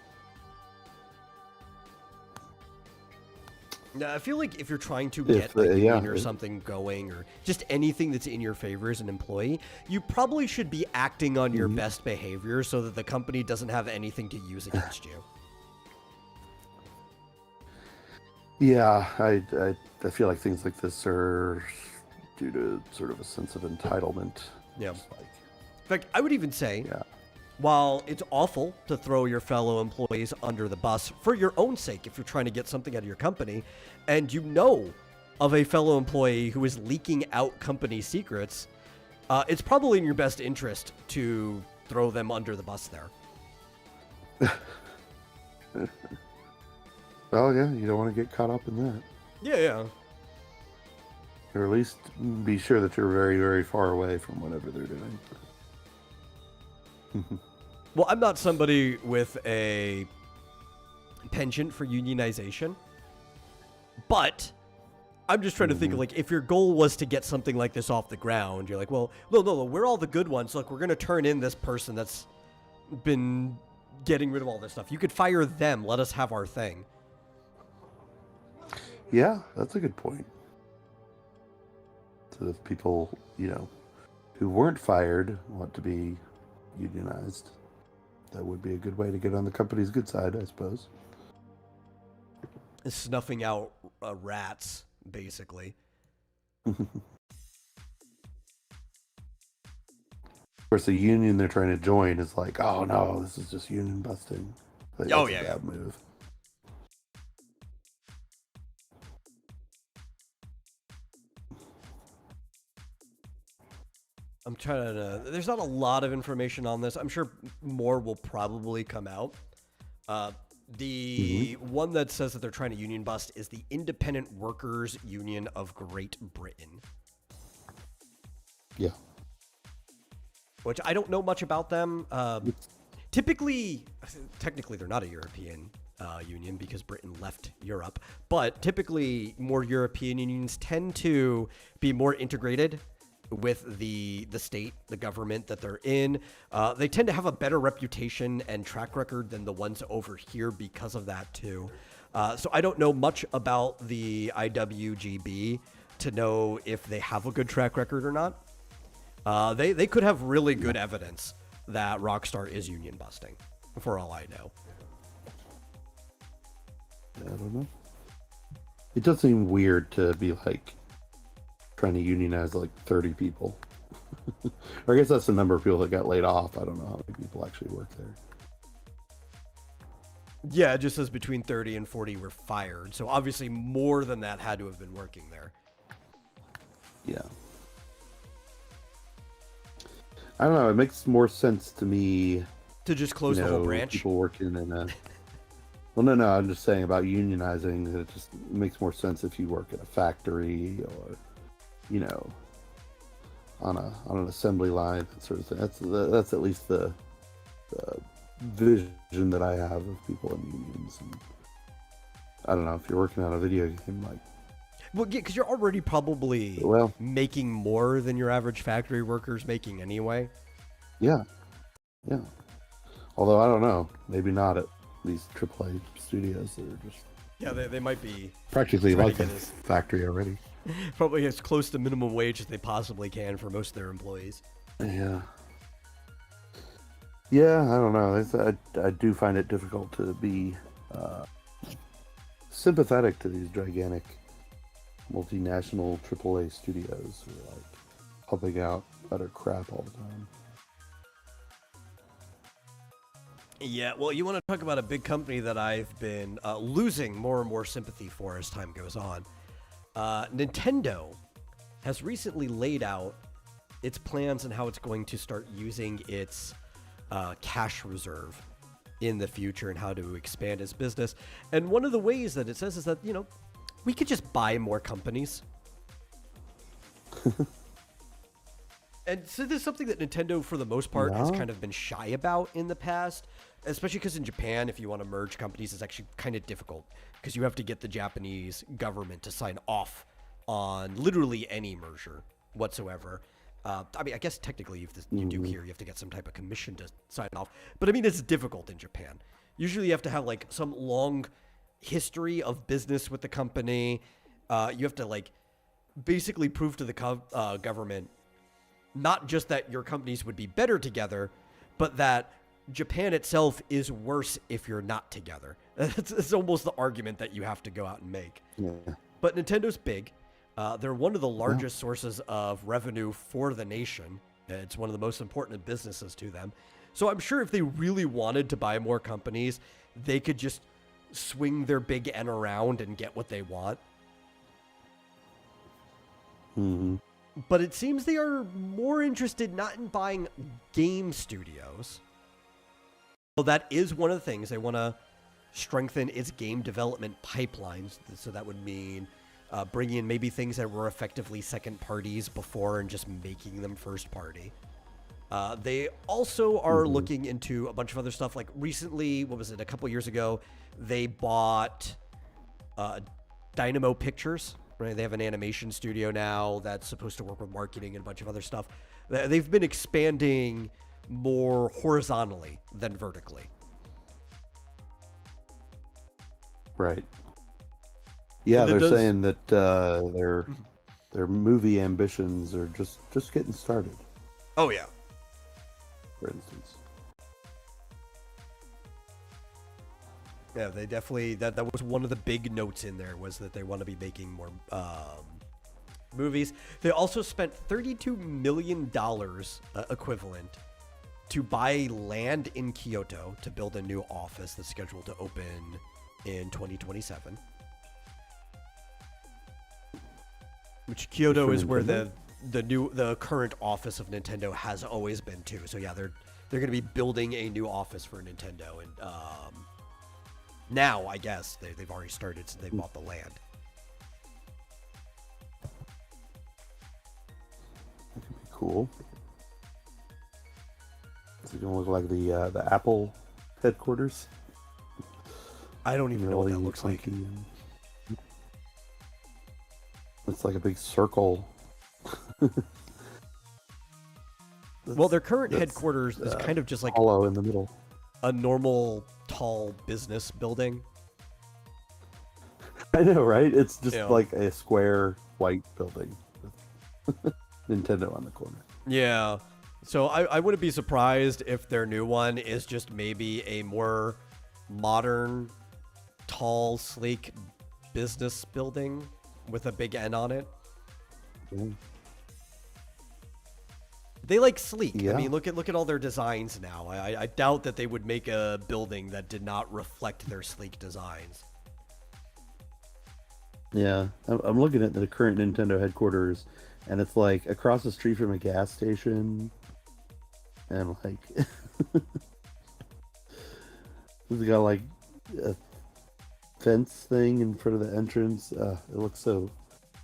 Now, I feel like if you're trying to get a union or something going, or just anything that's in your favor as an employee, you probably should be acting on your best behavior so that the company doesn't have anything to use against you. Yeah, I feel like things like this are due to sort of a sense of entitlement. Yeah. In fact, I would even say, while it's awful to throw your fellow employees under the bus for your own sake if you're trying to get something out of your company, and you know of a fellow employee who is leaking out company secrets, it's probably in your best interest to throw them under the bus there. Well, yeah, you don't want to get caught up in that. Yeah. Or at least be sure that you're very, very far away from whatever they're doing. Well, I'm not somebody with a penchant for unionization, but I'm just trying to think of, like, if your goal was to get something like this off the ground, you're like, well, no, we're all the good ones. Look, we're going to turn in this person that's been getting rid of all this stuff. You could fire them. Let us have our thing. Yeah, that's a good point. So if people, who weren't fired want to be unionized, that would be a good way to get on the company's good side, I suppose. Snuffing out rats, basically. course, the union they're trying to join is like, oh no, this is just union busting. I think Oh, that's yeah, a yeah. bad move. I'm trying to. There's not a lot of information on this. I'm sure more will probably come out. Uh, the one that says that they're trying to union bust is the Independent Workers Union of Great Britain, Yeah. which I don't know much about them. Technically, they're not a European union because Britain left Europe, but typically more European unions tend to be more integrated with the state, the government that they're in. They tend to have a better reputation and track record than the ones over here because of that too. So I don't know much about the IWGB to know if they have a good track record or not. They could have really good evidence that Rockstar is union busting, for all I know. I don't know. It does seem weird to be like trying to unionize like 30 people. Or I guess that's the number of people that got laid off. I don't know how many people actually work there. Yeah, it just says between 30 and 40 were fired. So obviously more than that had to have been working there. Yeah. I don't know. It makes more sense to me To just close the whole branch? People working in a... Well, no. I'm just saying about unionizing. It just makes more sense if you work at a factory or, on an assembly line, that sort of thing. That's at least the vision that I have of people in unions. And I don't know if you're working on a video game, like. Well, yeah, because you're already probably making more than your average factory worker's making anyway. Yeah. Although I don't know, maybe not at these AAA studios that are just. Yeah, they might be practically like a factory already. Probably as close to minimum wage as they possibly can for most of their employees. Yeah. Yeah, I don't know. I do find it difficult to be sympathetic to these gigantic multinational AAA studios who are like pumping out utter crap all the time. Yeah, well, you want to talk about a big company that I've been losing more and more sympathy for as time goes on. Nintendo has recently laid out its plans and how it's going to start using its cash reserve in the future and how to expand its business. And one of the ways that it says is that, we could just buy more companies. And so this is something that Nintendo, for the most part, has kind of been shy about in the past, especially because in Japan, if you want to merge companies, it's actually kind of difficult because you have to get the Japanese government to sign off on literally any merger whatsoever. I mean, I guess technically if you do here, you have to get some type of commission to sign off. But I mean, it's difficult in Japan. Usually you have to have like some long history of business with the company. You have to like basically prove to the government not just that your companies would be better together, but that Japan itself is worse if you're not together. It's almost the argument that you have to go out and make. Yeah. But Nintendo's big. They're one of the largest sources of revenue for the nation. It's one of the most important businesses to them. So I'm sure if they really wanted to buy more companies, they could just swing their big N around and get what they want. Mm-hmm. But it seems they are more interested not in buying game studios. Well, that is one of the things. They want to strengthen its game development pipelines. So that would mean bringing in maybe things that were effectively second parties before and just making them first party. They also are looking into a bunch of other stuff. Like recently, a couple years ago, they bought Dynamo Pictures. Right? They have an animation studio now that's supposed to work with marketing and a bunch of other stuff. They've been expanding more horizontally than vertically. Right. Yeah, they're saying that their movie ambitions are just getting started. Oh yeah. For instance. Yeah, they definitely that was one of the big notes in there was that they want to be making more movies. They also spent $32 million equivalent to buy land in Kyoto to build a new office that's scheduled to open in 2027. Which Kyoto is where the current office of Nintendo has always been too. So yeah, they're going to be building a new office for Nintendo, and now I guess they've already started since they bought the land. That could be cool. Is it going to look like the Apple headquarters? I don't even know what that looks like. It's like a big circle. Well, their current headquarters is kind of just like hollow in the middle. A normal, tall business building. I know, right? It's just like a square white building with Nintendo on the corner. Yeah. So I wouldn't be surprised if their new one is just maybe a more modern, tall, sleek business building with a big N on it. Mm. They like sleek. Yeah. I mean, look at all their designs now. I doubt that they would make a building that did not reflect their sleek designs. Yeah, I'm looking at the current Nintendo headquarters, and it's like across the street from a gas station, and like it's got like a fence thing in front of the entrance. It looks so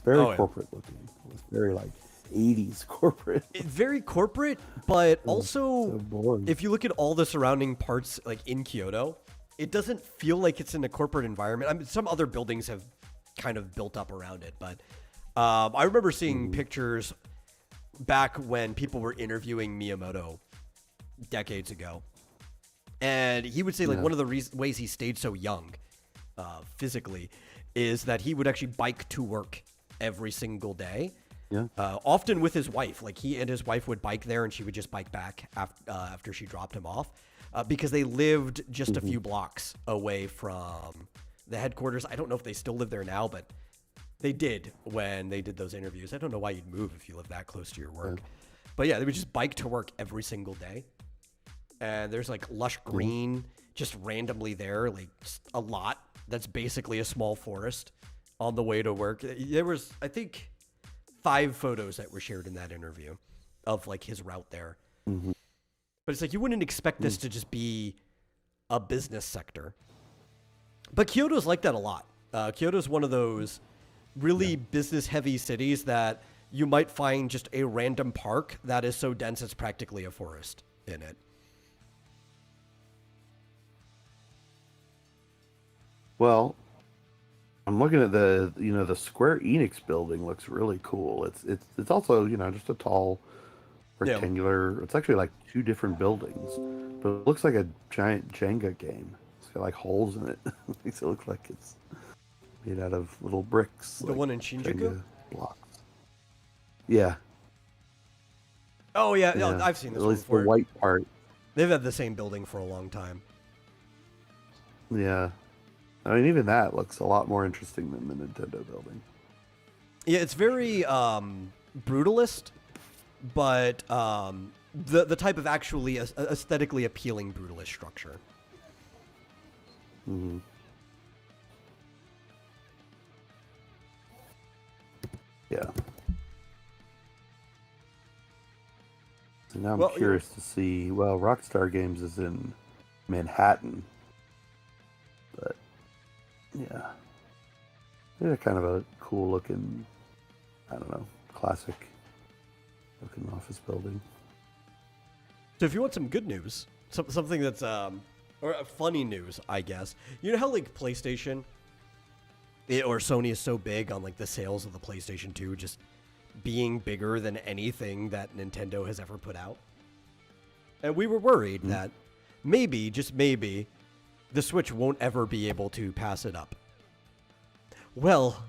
very corporate looking. It's very like 80s corporate. It's very corporate, but also so if you look at all the surrounding parts like in Kyoto, it doesn't feel like it's in a corporate environment. I mean, some other buildings have kind of built up around it, but I remember seeing pictures back when people were interviewing Miyamoto decades ago, and he would say like one of the ways he stayed so young physically is that he would actually bike to work every single day. Yeah. Often with his wife. Like he and his wife would bike there, and she would just bike back after she dropped him off, because they lived just a few blocks away from the headquarters. I don't know if they still live there now, but they did when they did those interviews. I don't know why you'd move if you live that close to your work. But yeah, they would just bike to work every single day. And there's like lush green just randomly there, like a lot that's basically a small forest on the way to work. There was, I think, 5 photos that were shared in that interview of like his route there. Mm-hmm. But it's like you wouldn't expect this to just be a business sector. But Kyoto's like that a lot. Kyoto's one of those really business-heavy cities that you might find just a random park that is so dense it's practically a forest in it. Well, I'm looking at the Square Enix building looks really cool. It's also, just a tall rectangular. It's actually like 2 different buildings, but it looks like a giant Jenga game. It's got like holes in it. Makes it look like it's made out of little bricks. The one in Shinjuku? Jenga blocks. Yeah. Oh yeah, no, I've seen this at one least before. the white part. They've had the same building for a long time. Yeah. I mean, even that looks a lot more interesting than the Nintendo building. Yeah, it's very brutalist, but the type of actually aesthetically appealing brutalist structure. Mm-hmm. Yeah. So now I'm curious to see. Well, Rockstar Games is in Manhattan, but yeah, they're kind of a cool looking, I don't know, classic looking office building. So if you want some good news, something that's or funny news, I guess. You know how like PlayStation or Sony is so big on like the sales of the PlayStation 2 just being bigger than anything that Nintendo has ever put out? And we were worried that maybe, just maybe, the Switch won't ever be able to pass it up. Well,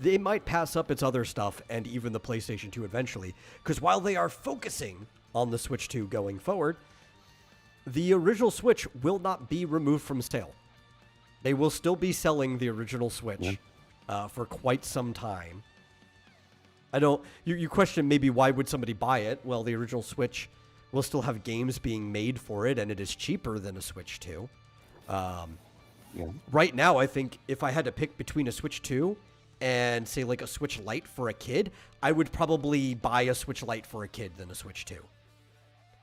they might pass up its other stuff and even the PlayStation 2 eventually, because while they are focusing on the Switch 2 going forward, the original Switch will not be removed from sale. They will still be selling the original Switch for quite some time. I don't. You question maybe why would somebody buy it? Well, the original Switch will still have games being made for it, and it is cheaper than a Switch 2. Right now, I think if I had to pick between a Switch 2 and, say, like a Switch Lite for a kid, I would probably buy a Switch Lite for a kid than a Switch 2.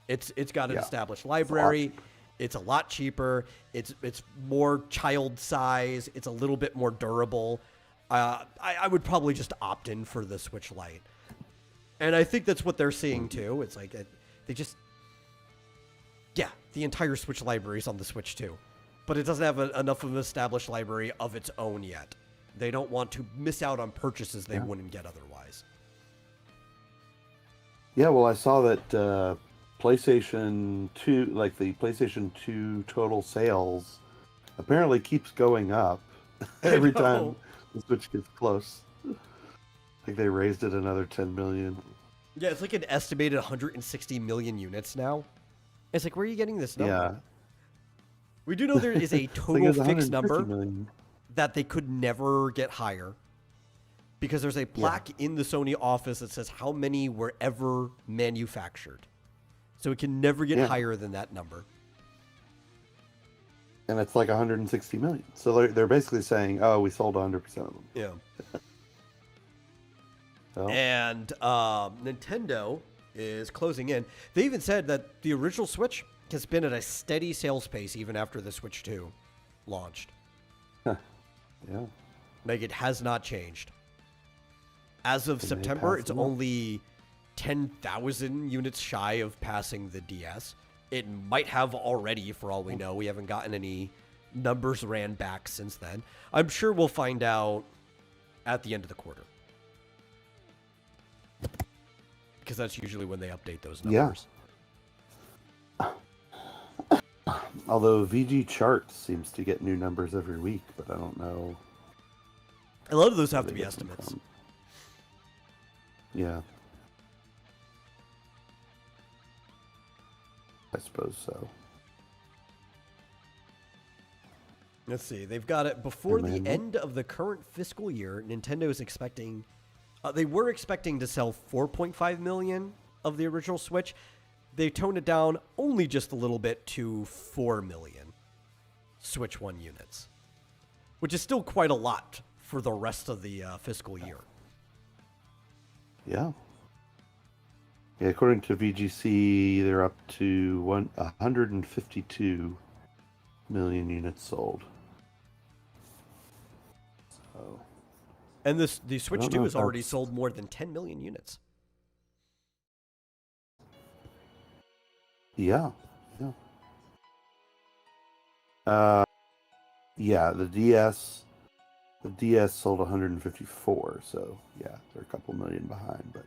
It's got an established library. It's a lot cheaper. It's more child size. It's a little bit more durable. I would probably just opt in for the Switch Lite. And I think that's what they're seeing, too. It's like they just... Yeah, the entire Switch library is on the Switch 2. But it doesn't have enough of an established library of its own yet. They don't want to miss out on purchases they wouldn't get otherwise. Yeah, well, I saw that PlayStation 2, like the PlayStation 2 total sales, apparently keeps going up every time the Switch gets close. Like they raised it another 10 million. Yeah, it's like an estimated 160 million units now. It's like, where are you getting this number? Yeah. We do know there is a total fixed number million. that they could never get higher, because there's a plaque in the Sony office that says how many were ever manufactured. So it can never get higher than that number. And it's like 160 million. So they're basically saying, oh, we sold 100% of them. Yeah. So. And Nintendo is closing in. They even said that the original Switch has been at a steady sales pace even after the Switch 2 launched. Yeah. Like, it has not changed. As of September, it's only 10,000 units shy of passing the DS. It might have already, for all we know. We haven't gotten any numbers ran back since then. I'm sure we'll find out at the end of the quarter, because that's usually when they update those numbers. Yeah. Although VG Charts seems to get new numbers every week, but I don't know. A lot of those have to be estimates. Yeah. I suppose so. Let's see. They've got it before the end of the current fiscal year. Nintendo is expecting... they were expecting to sell 4.5 million of the original Switch. They toned it down only just a little bit to 4 million Switch 1 units, which is still quite a lot for the rest of the fiscal year. Yeah. Yeah, according to VGC, they're up to 152 million units sold. So, and the Switch 2 has already sold more than 10 million units. Yeah. Yeah, the DS sold 154, so yeah, they're a couple million behind, but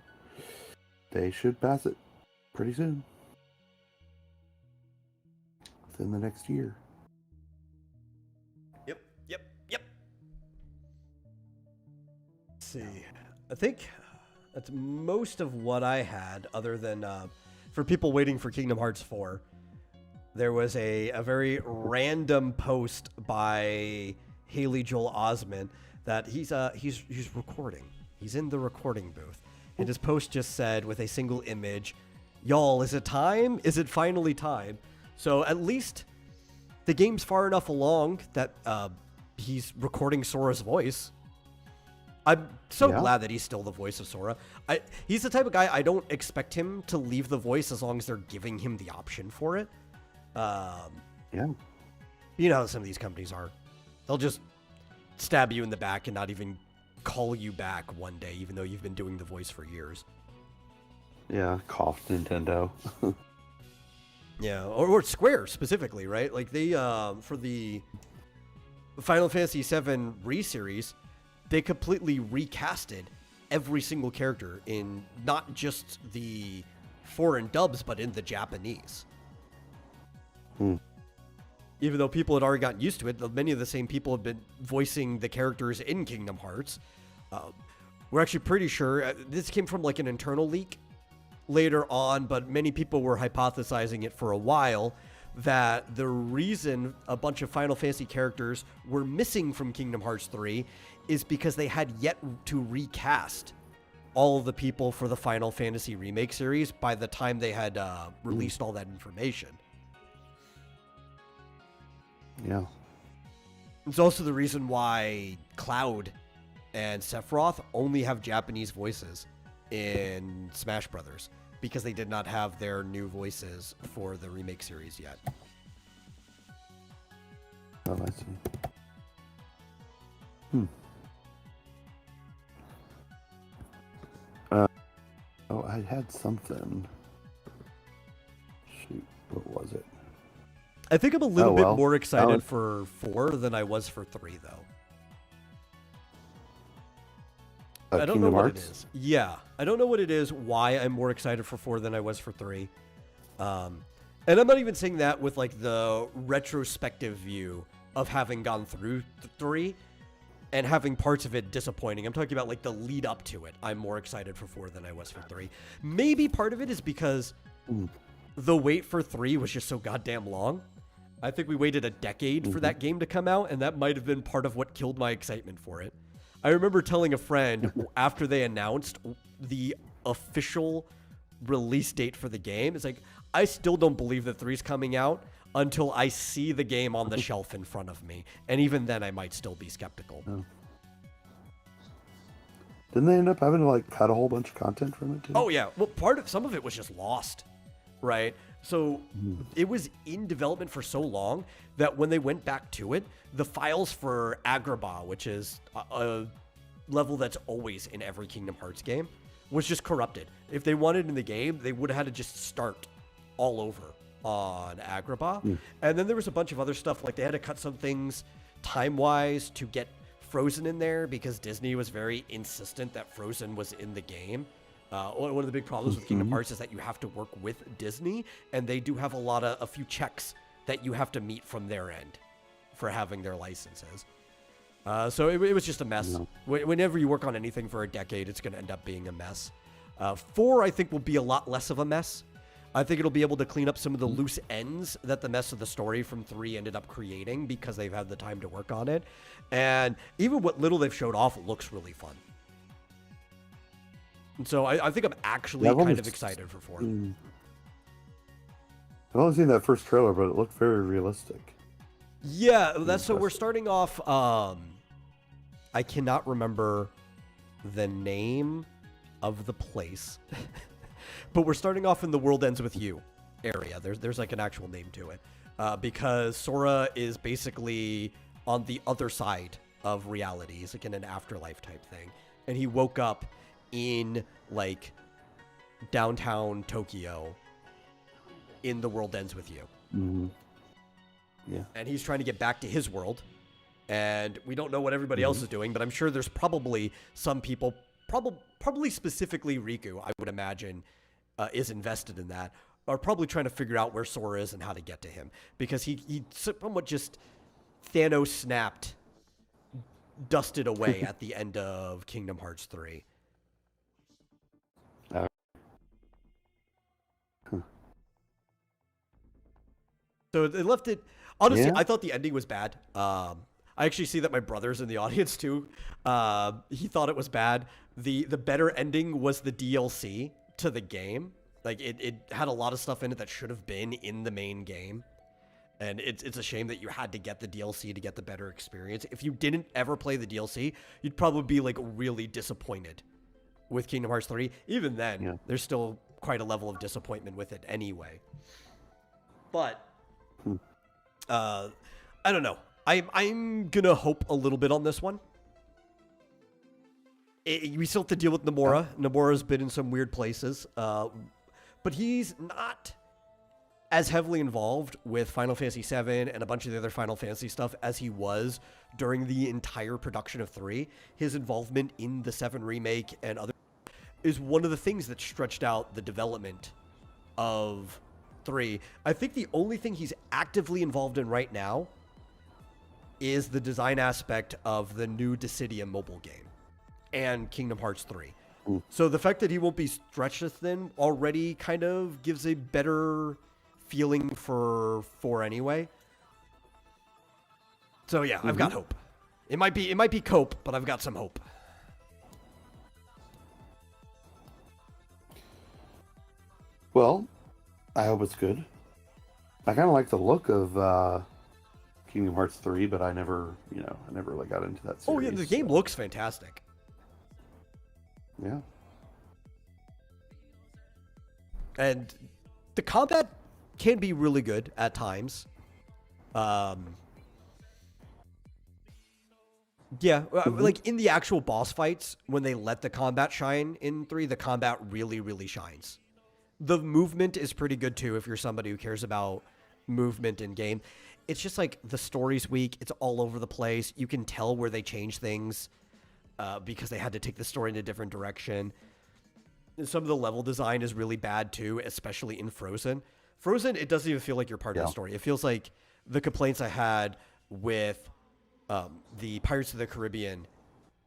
they should pass it pretty soon. Within the next year. Yep. Let's see. I think that's most of what I had, other than for people waiting for Kingdom Hearts 4. There was a very random post by Haley Joel Osment that he's recording. He's in the recording booth. And his post just said, with a single image, "Y'all, is it time? Is it finally time?" So at least the game's far enough along that he's recording Sora's voice. I'm so glad that he's still the voice of Sora. He's the type of guy I don't expect him to leave the voice as long as they're giving him the option for it. Yeah. You know how some of these companies are. They'll just stab you in the back and not even call you back one day, even though you've been doing the voice for years. Yeah, cough Nintendo. Yeah, or Square specifically, right? Like they, for the Final Fantasy VII Re-Series, they completely recasted every single character in not just the foreign dubs, but in the Japanese. Even though people had already gotten used to it, many of the same people have been voicing the characters in Kingdom Hearts. We're actually pretty sure this came from like an internal leak later on, but many people were hypothesizing it for a while, that the reason a bunch of Final Fantasy characters were missing from Kingdom Hearts 3 is because they had yet to recast all of the people for the Final Fantasy Remake series by the time they had released all that information. Yeah. It's also the reason why Cloud and Sephiroth only have Japanese voices in Smash Brothers, because they did not have their new voices for the remake series yet. Oh, I see. Oh, I had something. Shoot, what was it? I think I'm a little bit more excited Alan. for 4 than I was for 3, though. I don't know what it is. Yeah, I don't know what it is, why I'm more excited for 4 than I was for 3. And I'm not even saying that with like the retrospective view of having gone through 3 and having parts of it disappointing. I'm talking about like the lead up to it. I'm more excited for 4 than I was for 3. Maybe part of it is because the wait for 3 was just so goddamn long. I think we waited a decade for that game to come out, and that might have been part of what killed my excitement for it. I remember telling a friend after they announced the official release date for the game, it's like, I still don't believe that 3's coming out until I see the game on the shelf in front of me. And even then, I might still be skeptical. Oh. Didn't they end up having to like cut a whole bunch of content from it too? Oh, yeah. Well, some of it was just lost, right? So it was in development for so long that when they went back to it, the files for Agrabah, which is a level that's always in every Kingdom Hearts game, was just corrupted. If they wanted in the game, they would have had to just start all over on Agrabah. And then there was a bunch of other stuff, like they had to cut some things time-wise to get Frozen in there because Disney was very insistent that Frozen was in the game. One of the big problems with Kingdom Hearts is that you have to work with Disney, and they do have a few checks that you have to meet from their end for having their licenses. So it was just a mess. Whenever you work on anything for a decade, it's going to end up being a mess. 4, I think, will be a lot less of a mess. I think it'll be able to clean up some of the loose ends that the mess of the story from 3 ended up creating because they've had the time to work on it. And even what little they've showed off looks really fun. And so I think I'm actually kind of excited for 4. I've only seen that first trailer, but it looked very realistic. Yeah, so we're starting off. I cannot remember the name of the place, but we're starting off in the World Ends With You area. There's like an actual name to it, because Sora is basically on the other side of reality. He's like in an afterlife type thing, and he woke up in like downtown Tokyo in The World Ends With You. Yeah. And he's trying to get back to his world, and we don't know what everybody else is doing, but I'm sure there's probably some people, probably specifically Riku, I would imagine, is invested in that, are probably trying to figure out where Sora is and how to get to him, because he somewhat just Thanos snapped, dusted away at the end of Kingdom Hearts 3. So they left it. Honestly, Yeah. I thought the ending was bad. I actually see that my brother's in the audience too. He thought it was bad. The better ending was the DLC to the game. Like it had a lot of stuff in it that should have been in the main game. And it's a shame that you had to get the DLC to get the better experience. If you didn't ever play the DLC, you'd probably be like really disappointed with Kingdom Hearts 3. Even then, there's still quite a level of disappointment with it anyway. But I don't know. I'm gonna hope a little bit on this one. We still have to deal with Nomura. Nomura's been in some weird places, but he's not as heavily involved with Final Fantasy VII and a bunch of the other Final Fantasy stuff as he was during the entire production of 3. His involvement in the 7 remake and other is one of the things that stretched out the development of 3. I think the only thing he's actively involved in right now is the design aspect of the new Dissidia mobile game and Kingdom Hearts 3. So the fact that he won't be stretched as thin already kind of gives a better feeling for 4 anyway. So yeah, I've got hope. It might be cope, but I've got some hope. Well, I hope it's good. I kind of like the look of Kingdom Hearts 3, but I never really got into that series. Oh yeah, the game looks fantastic. Yeah. And the combat can be really good at times. Yeah, like in the actual boss fights, when they let the combat shine in 3, the combat really, really shines. The movement is pretty good too if you're somebody who cares about movement in game. It's just like the story's weak. It's all over the place. You can tell where they change things because they had to take the story in a different direction. And some of the level design is really bad too, especially in Frozen. Frozen, it doesn't even feel like you're part of the story. It feels like the complaints I had with the Pirates of the Caribbean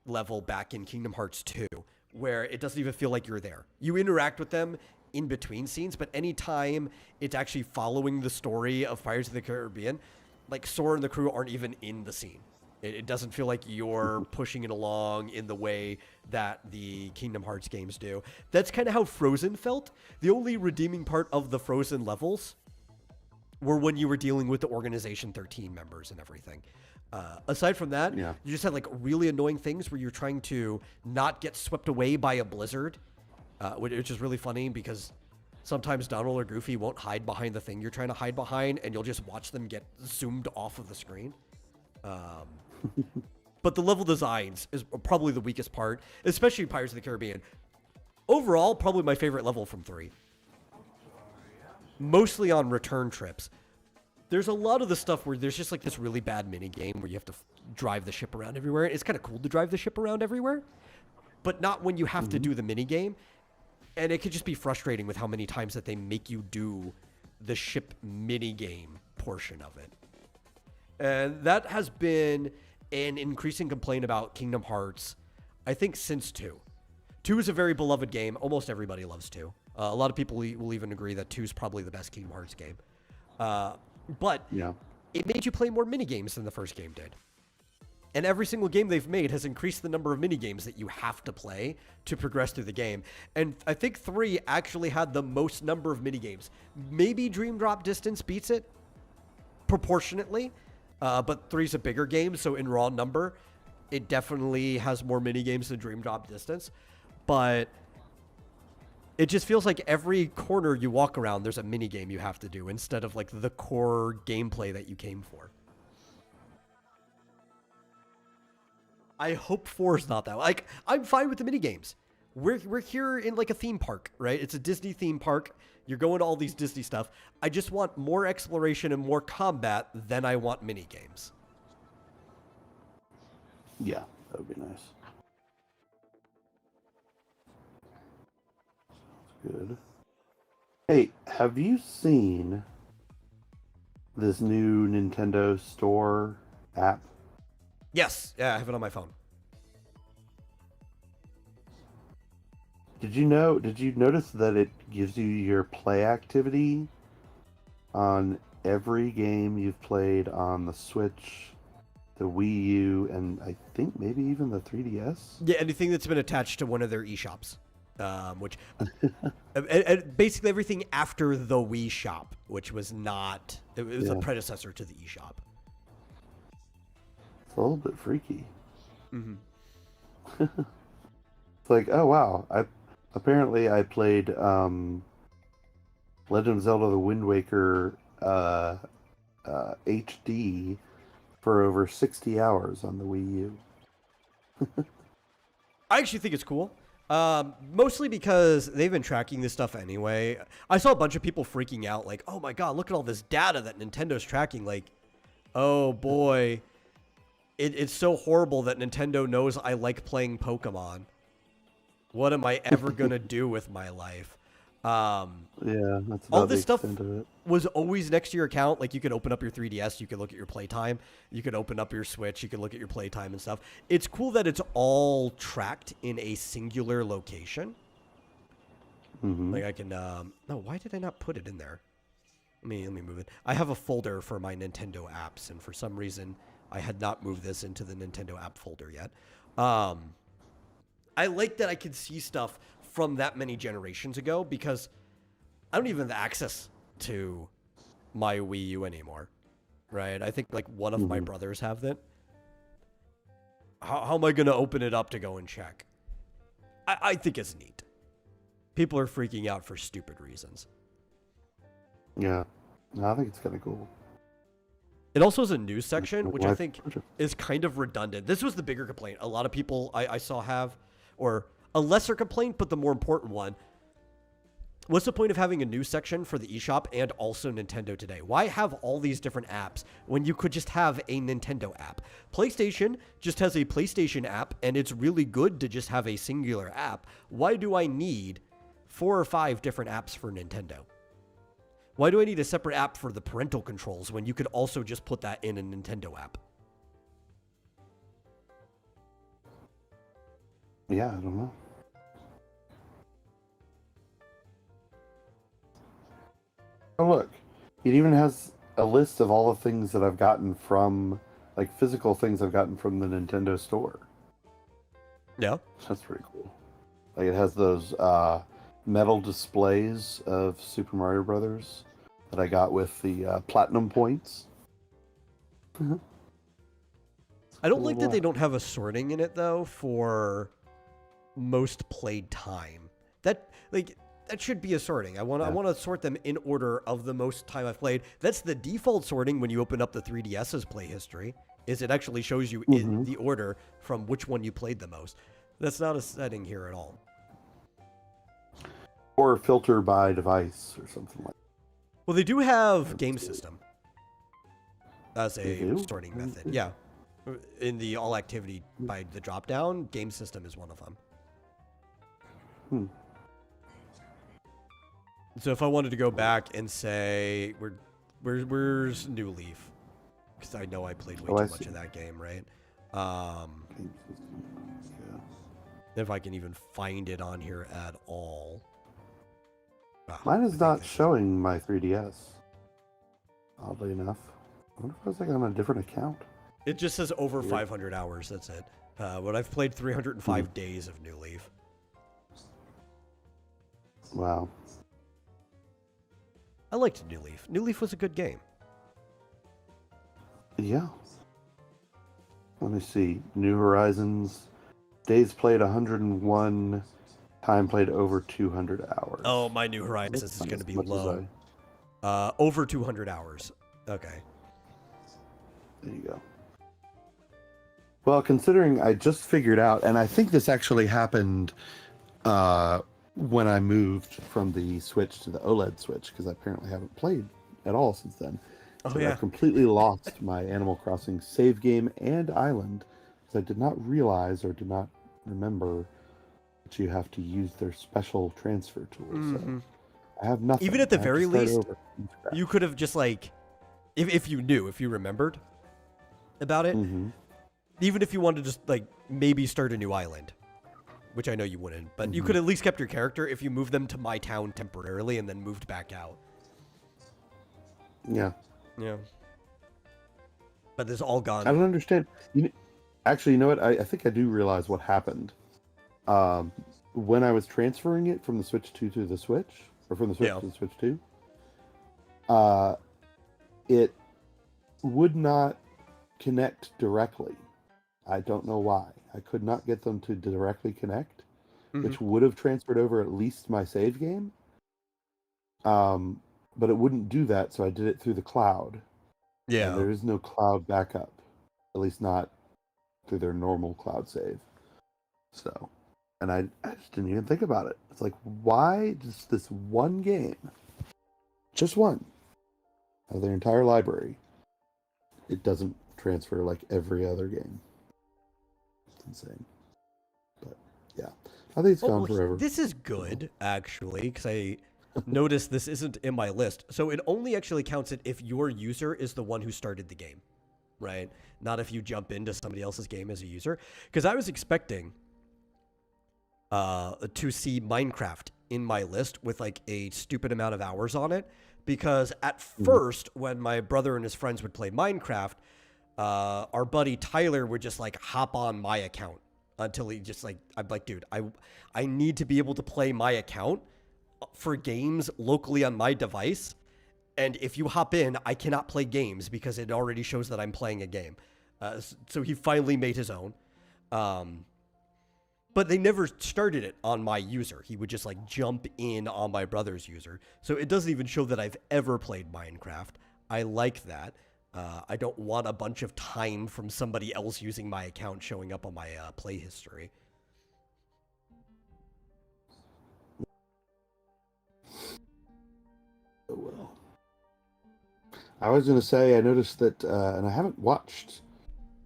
level back in Kingdom Hearts 2, where it doesn't even feel like you're there. You interact with them in between scenes, but anytime it's actually following the story of Pirates of the Caribbean, like Sora and the crew aren't even in the scene. It doesn't feel like you're pushing it along in the way that the Kingdom Hearts games do. That's kind of how Frozen felt. The only redeeming part of the Frozen levels were when you were dealing with the Organization 13 members and everything. Aside from that, you just had like really annoying things where you're trying to not get swept away by a blizzard, which is really funny because sometimes Donald or Goofy won't hide behind the thing you're trying to hide behind, and you'll just watch them get zoomed off of the screen. But the level designs is probably the weakest part, especially Pirates of the Caribbean. Overall, probably my favorite level from 3. Mostly on return trips. There's a lot of the stuff where there's just like this really bad mini game where you have to drive the ship around everywhere. It's kind of cool to drive the ship around everywhere, but not when you have to do the mini game. And it could just be frustrating with how many times that they make you do the ship mini game portion of it. And that has been an increasing complaint about Kingdom Hearts, I think, since 2. 2 is a very beloved game. Almost everybody loves 2. A lot of people will even agree that 2 is probably the best Kingdom Hearts game. But it made you play more minigames than the first game did. And every single game they've made has increased the number of minigames that you have to play to progress through the game. And I think 3 actually had the most number of minigames. Maybe Dream Drop Distance beats it proportionately, but 3's a bigger game, so in raw number, it definitely has more minigames than Dream Drop Distance. But it just feels like every corner you walk around, there's a minigame you have to do instead of like the core gameplay that you came for. I hope 4 is not that. Like, I'm fine with the minigames. We're here in like a theme park, right? It's a Disney theme park. You're going to all these Disney stuff. I just want more exploration and more combat than I want minigames. Yeah, that would be nice. Good. Hey, have you seen this new Nintendo Store app? Yes. Yeah, I have it on my phone. Did you notice that it gives you your play activity on every game you've played on the Switch, the Wii U, and I think maybe even the 3DS? Yeah, anything that's been attached to one of their eShops. Which and basically everything after the Wii Shop, which was not, it was a predecessor to the eShop. It's a little bit freaky. Mm-hmm. It's like, oh wow, apparently I played Legend of Zelda: The Wind Waker HD for over 60 hours on the Wii U. I actually think it's cool. Mostly because they've been tracking this stuff anyway. I saw a bunch of people freaking out like, oh my god, look at all this data that Nintendo's tracking. Like, oh boy, it's so horrible that Nintendo knows I like playing Pokemon. What am I ever going to do with my life? Yeah, that's about all this the stuff extent of it. was always next to your account. Like, you could open up your 3DS, you could look at your playtime, you could open up your Switch, you could look at your playtime and stuff. It's cool that it's all tracked in a singular location. Mm-hmm. Like, I can, no, why did I not put it in there? Let me move it. I have a folder for my Nintendo apps, and for some reason, I had not moved this into the Nintendo app folder yet. I like that I can see stuff from that many generations ago because I don't even have access to my Wii U anymore, right? I think like one of my brothers have that. How am I going to open it up to go and check? I think it's neat. People are freaking out for stupid reasons. Yeah. No, I think it's kind of cool. It also has a news section, which I think is kind of redundant. This was the bigger complaint. A lot of people I saw have, or a lesser complaint, but the more important one. What's the point of having a news section for the eShop and also Nintendo Today? Why have all these different apps when you could just have a Nintendo app? PlayStation just has a PlayStation app, and it's really good to just have a singular app. Why do I need 4 or 5 different apps for Nintendo? Why do I need a separate app for the parental controls when you could also just put that in a Nintendo app? Yeah, I don't know. Oh, look. It even has a list of all the things that I've gotten from, like, physical things I've gotten from the Nintendo store. Yeah. That's pretty cool. Like, it has those metal displays of Super Mario Brothers that I got with the platinum points. I don't like that they don't have a sorting in it though for most played time. That should be a sorting. I want to sort them in order of the most time I've played. That's the default sorting when you open up the 3DS's play history. Is it actually shows you in the order from which one you played the most. That's not a setting here at all. Or filter by device or something like that. Well, they do have game system as a sorting method. Yeah. In the all activity by the drop down, game system is one of them. So if I wanted to go back and say, where's New Leaf? Because I know I played way too much of that game, right? If I can even find it on here at all. Mine is not showing my 3DS. Oddly enough. I wonder if I was like on a different account. It just says over 500 hours. That's it. But I've played 305 days of New Leaf. Wow. I liked New Leaf. New Leaf was a good game. Yeah. Let me see. New Horizons. Days played 101. Time played over 200 hours. Oh, my New Horizons is going to be low. Over 200 hours. Okay. There you go. Well, considering I just figured out, and I think this actually happened when I moved from the Switch to the OLED Switch, because I apparently haven't played at all since then. Oh, so yeah. I completely lost my Animal Crossing save game and island, because I did not realize or did not remember that you have to use their special transfer tools. So I have nothing. Even at the very least, you could have just like, if you knew, if you remembered about it, even if you wanted to just like maybe start a new island, which I know you wouldn't, but you could at least kept your character if you moved them to my town temporarily and then moved back out. Yeah. Yeah. But this all gone. I don't understand. Actually, you know what? I think I do realize what happened. When I was transferring it from the Switch 2 to the Switch, or from the Switch to the Switch 2, it would not connect directly. I don't know why. I could not get them to directly connect, which would have transferred over at least my save game. But it wouldn't do that, so I did it through the cloud. Yeah. And there is no cloud backup. At least not through their normal cloud save. So, and I just didn't even think about it. It's like, why just this one game, just one, of their entire library, it doesn't transfer like every other game? It's insane. But, yeah. I think it's gone forever. This is good, actually, because I noticed this isn't in my list. So it only actually counts it if your user is the one who started the game, right? Not if you jump into somebody else's game as a user. Because I was expecting to see Minecraft in my list with like a stupid amount of hours on it, because at first, when my brother and his friends would play Minecraft, our buddy Tyler would just like hop on my account until he just like, I'm like, dude, I need to be able to play my account for games locally on my device. And if you hop in, I cannot play games because it already shows that I'm playing a game. So he finally made his own. But they never started it on my user. He would just like jump in on my brother's user. So it doesn't even show that I've ever played Minecraft. I like that. I don't want a bunch of time from somebody else using my account showing up on my play history. Oh, well. I was going to say, I noticed that, and I haven't watched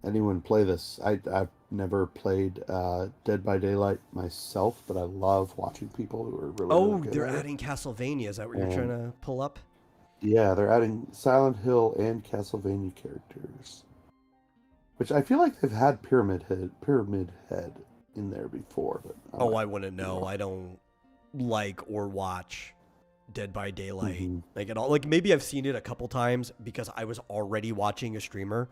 anyone play this. I've never played Dead by Daylight myself, but I love watching people who are really good they're at it. adding Castlevania. Is that what you're trying to pull up? Yeah, they're adding Silent Hill and Castlevania characters, which I feel like they've had Pyramid Head in there before. But I wouldn't know. I don't like or watch Dead by Daylight like at all. Like maybe I've seen it a couple times because I was already watching a streamer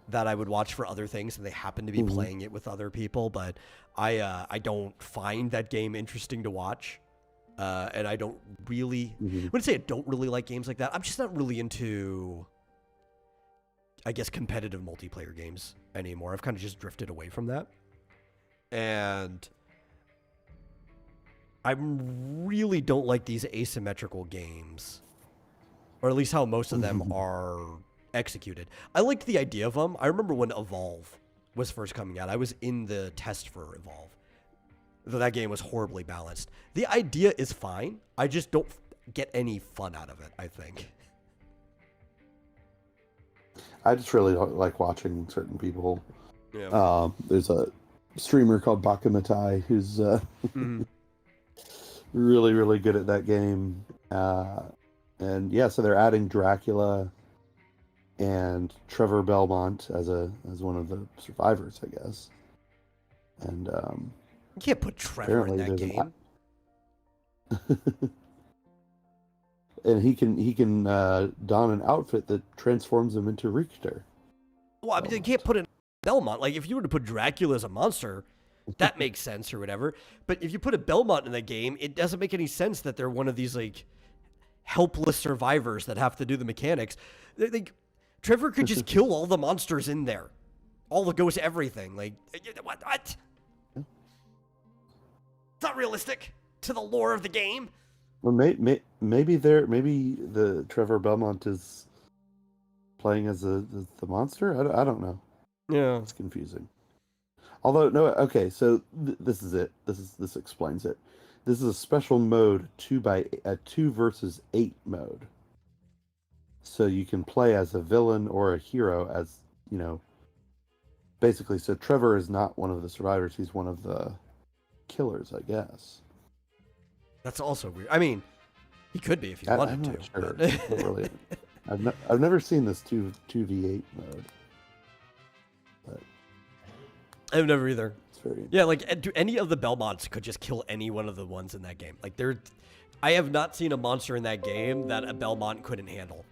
that I would watch for other things, and they happen to be playing it with other people. But I don't find that game interesting to watch. And I don't really, I wouldn't say I don't really like games like that. I'm just not really into, I guess, competitive multiplayer games anymore. I've kind of just drifted away from that. And I really don't like these asymmetrical games, or at least how most of them are executed. I liked the idea of them. I remember when Evolve was first coming out. I was in the test for Evolve. Though that game was horribly balanced. The idea is fine. I just don't get any fun out of it, I think. I just really like watching certain people. Yeah. There's a streamer called Bakamatai who's really, really good at that game. And yeah, so they're adding Dracula and Trevor Belmont as one of the survivors, I guess. And you can't put Trevor in that game. And he can don an outfit that transforms him into Richter. Well, I mean, you can't put in Belmont. Like, if you were to put Dracula as a monster, that makes sense or whatever. But if you put a Belmont in the game, it doesn't make any sense that they're one of these, like, helpless survivors that have to do the mechanics. Like, Trevor could just kill all the monsters in there. All the ghosts, everything. Like, what? It's not realistic to the lore of the game. Well, maybe the Trevor Belmont is playing as the monster. I don't know. Yeah, it's confusing. Although no, okay. So this is it. This explains it. This is a special mode, 2 versus 8 mode. So you can play as a villain or a hero, as you know. Basically, so Trevor is not one of the survivors. He's one of the killers, I guess. That's also weird. I mean, he could be if he wanted I'm to. not sure. Really, I've never seen this 2v8 mode. But I've never either. It's very yeah, like any of the Belmonts could just kill any one of the ones in that game. Like I have not seen a monster in that game that a Belmont couldn't handle.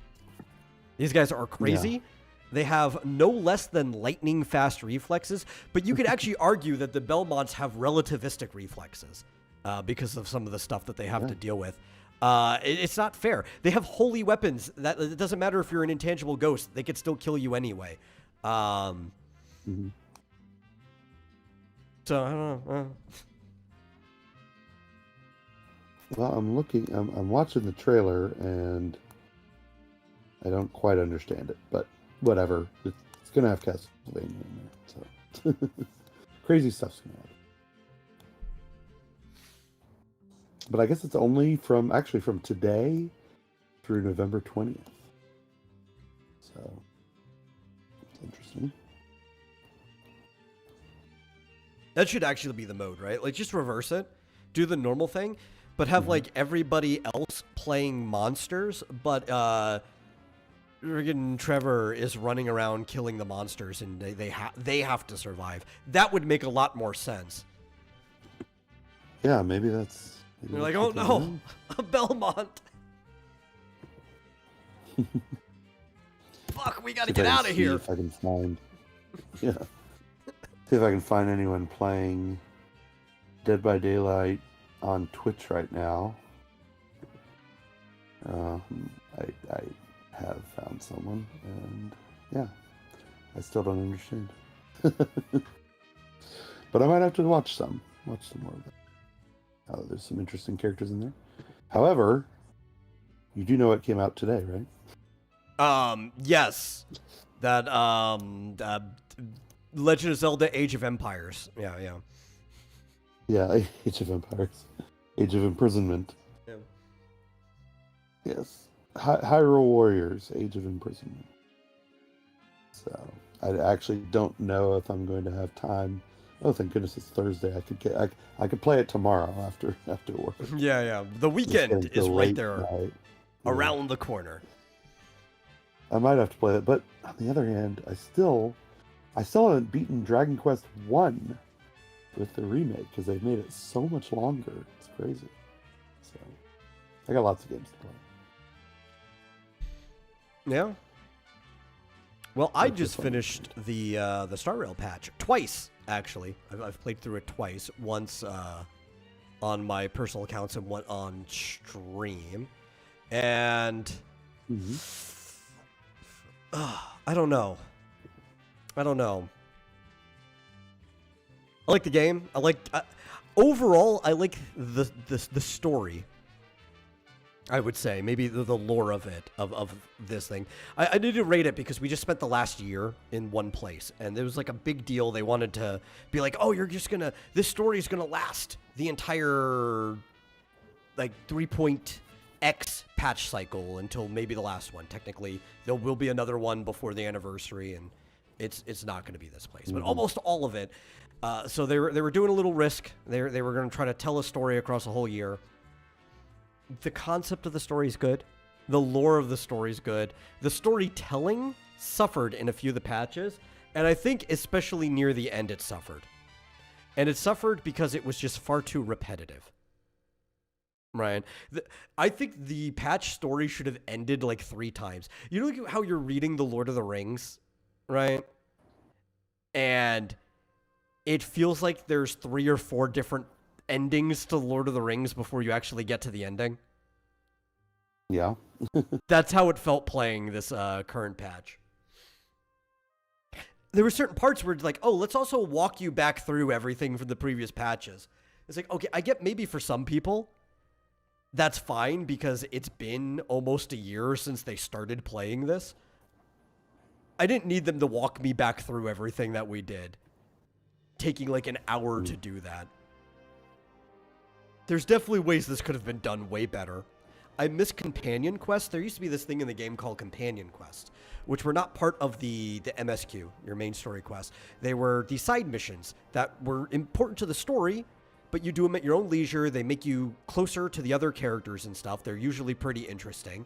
These guys are crazy. Yeah. They have no less than lightning fast reflexes, but you could actually argue that the Belmonts have relativistic reflexes because of some of the stuff that they have to deal with. It's not fair. They have holy weapons. That it doesn't matter if you're an intangible ghost; they could still kill you anyway. So I don't know. Well, I'm watching the trailer and I don't quite understand it, but whatever. It's gonna have Castlevania in there, so crazy stuff's gonna happen. But I guess it's only from today through November 20th. So it's interesting. That should actually be the mode, right? Like, just reverse it, do the normal thing, but have like everybody else playing monsters, but friggin' Trevor is running around killing the monsters, and they have to survive. That would make a lot more sense. Yeah, maybe that's. They're like, oh no, a Belmont. Fuck, we gotta See if get I can out of see here. If I can find, yeah. See if I can find anyone playing Dead by Daylight on Twitch right now. I have found someone, and yeah, I still don't understand. But I might have to watch some more of that. Oh, there's some interesting characters in there. However, you do know what came out today, right? Yes. That, Legend of Zelda Age of Empires. Yeah. Yeah, Age of Empires. Age of Imprisonment. Yeah. Yes. Hyrule Warriors, Age of Imprisonment. So, I actually don't know if I'm going to have time. Oh, thank goodness it's Thursday. I could play it tomorrow after work. Yeah. The weekend is right there night. around the corner. I might have to play it, but on the other hand, I still haven't beaten Dragon Quest 1 with the remake because they've made it so much longer. It's crazy. So I got lots of games to play. Yeah. Well, I just finished the Star Rail patch twice, actually. I've played through it twice. Once on my personal accounts and one on stream. And I don't know. I like the game. Overall, I like the story. I would say maybe the lore of it, of this thing. I need to rate it because we just spent the last year in one place, and it was like a big deal. They wanted to be like, oh, this story is gonna last the entire like 3.x patch cycle until maybe the last one. Technically, there will be another one before the anniversary, and it's not going to be this place, but almost all of it. So they were doing a little risk. They were going to try to tell a story across a whole year. The concept of the story is good. The lore of the story is good. The storytelling suffered in a few of the patches, and I think especially near the end it suffered. And it suffered because it was just far too repetitive. Right. I think the patch story should have ended like 3 times. You know how you're reading The Lord of the Rings, right? And it feels like there's 3 or 4 different endings to Lord of the Rings before you actually get to the ending. Yeah. That's how it felt playing this current patch. There were certain parts where it's like, oh, let's also walk you back through everything from the previous patches. It's like, okay, I get maybe for some people, that's fine because it's been almost a year since they started playing this. I didn't need them to walk me back through everything that we did, taking like an hour to do that. There's definitely ways this could have been done way better. I miss companion quests. There used to be this thing in the game called companion quests, which were not part of the MSQ, your main story quest. They were the side missions that were important to the story, but you do them at your own leisure. They make you closer to the other characters and stuff. They're usually pretty interesting,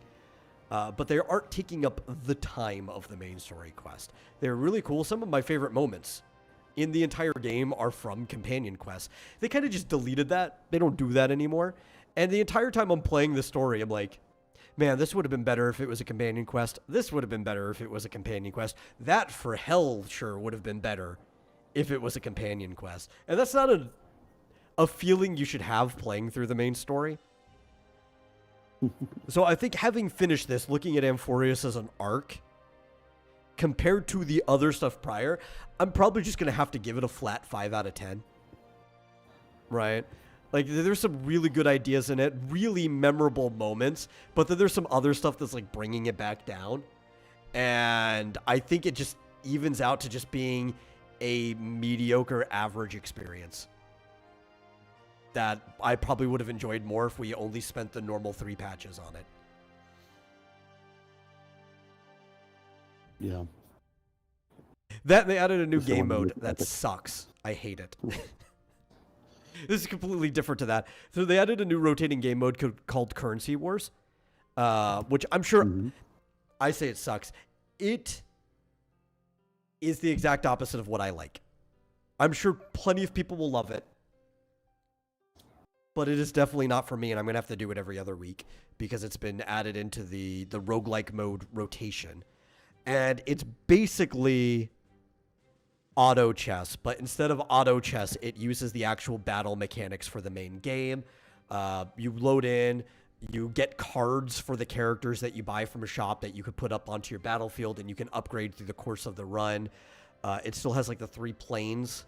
but they aren't taking up the time of the main story quest. They're really cool. Some of my favorite moments in the entire game are from companion quests. They kind of just deleted that. They don't do that anymore. And the entire time I'm playing the story, I'm like, man, this would have been better if it was a companion quest. This would have been better if it was a companion quest. That, for hell, sure would have been better if it was a companion quest. And that's not a feeling you should have playing through the main story. So I think having finished this, looking at Amphorius as an arc, compared to the other stuff prior, I'm probably just going to have to give it a flat 5 out of 10. Right? Like, there's some really good ideas in it, really memorable moments, but then there's some other stuff that's, like, bringing it back down. And I think it just evens out to just being a mediocre, average experience that I probably would have enjoyed more if we only spent the normal 3 patches on it. Yeah. That they added a new game mode that sucks. I hate it. This is completely different to that. So they added a new rotating game mode called Currency Wars, which I'm sure I say it sucks. It is the exact opposite of what I like. I'm sure plenty of people will love it. but it is definitely not for me, and I'm going to have to do it every other week because it's been added into the roguelike mode rotation. And it's basically auto chess, but instead of auto chess, it uses the actual battle mechanics for the main game. You load in, you get cards for the characters that you buy from a shop that you could put up onto your battlefield, and you can upgrade through the course of the run. It still has like the 3 planes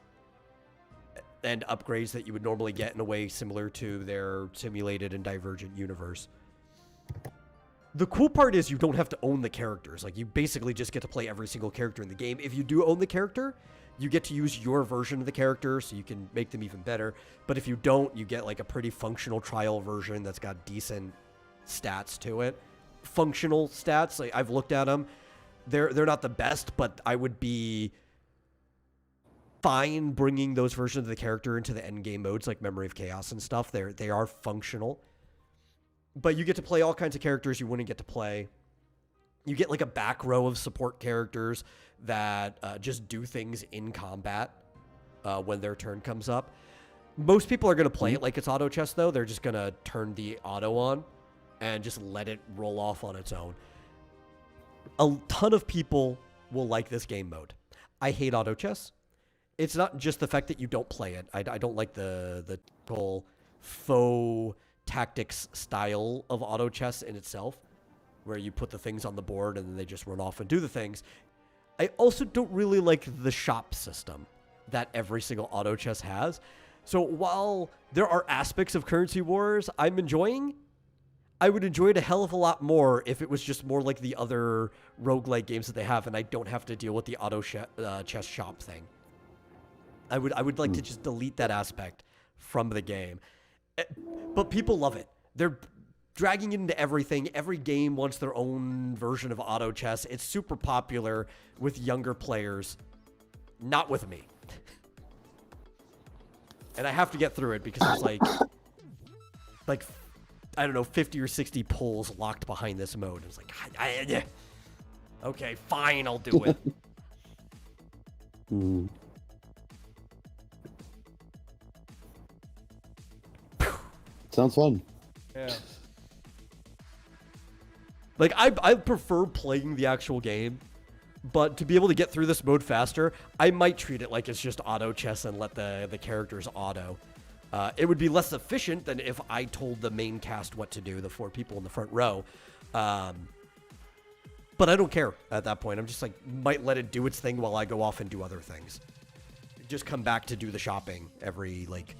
and upgrades that you would normally get in a way similar to their simulated and divergent universe. The cool part is you don't have to own the characters. Like, you basically just get to play every single character in the game. If you do own the character, you get to use your version of the character, so you can make them even better. But if you don't, you get like a pretty functional trial version that's got decent stats to it. Functional stats, like, I've looked at them. They're not the best, but I would be fine bringing those versions of the character into the end game modes like Memory of Chaos and stuff. They are functional. But you get to play all kinds of characters you wouldn't get to play. You get like a back row of support characters that just do things in combat when their turn comes up. Most people are going to play it like it's auto chess, though. They're just going to turn the auto on and just let it roll off on its own. A ton of people will like this game mode. I hate auto chess. It's not just the fact that you don't play it. I don't like the whole faux tactics style of auto chess in itself, where you put the things on the board and then they just run off and do the things. I also don't really like the shop system that every single auto chess has. So while there are aspects of Currency Wars I'm enjoying, I would enjoy it a hell of a lot more if it was just more like the other roguelike games that they have and I don't have to deal with the auto chess shop thing. I would like to just delete that aspect from the game. But people love it. They're dragging it into everything. Every game wants their own version of auto chess. It's super popular with younger players, not with me. And I have to get through it because it's like I don't know, 50 or 60 pulls locked behind this mode. It's like, okay, fine, I'll do it. Sounds fun. Yeah. Like, I prefer playing the actual game, but to be able to get through this mode faster, I might treat it like it's just auto chess and let the characters auto. It would be less efficient than if I told the main cast what to do, the 4 people in the front row. But I don't care at that point. I'm just like, might let it do its thing while I go off and do other things. Just come back to do the shopping every, like,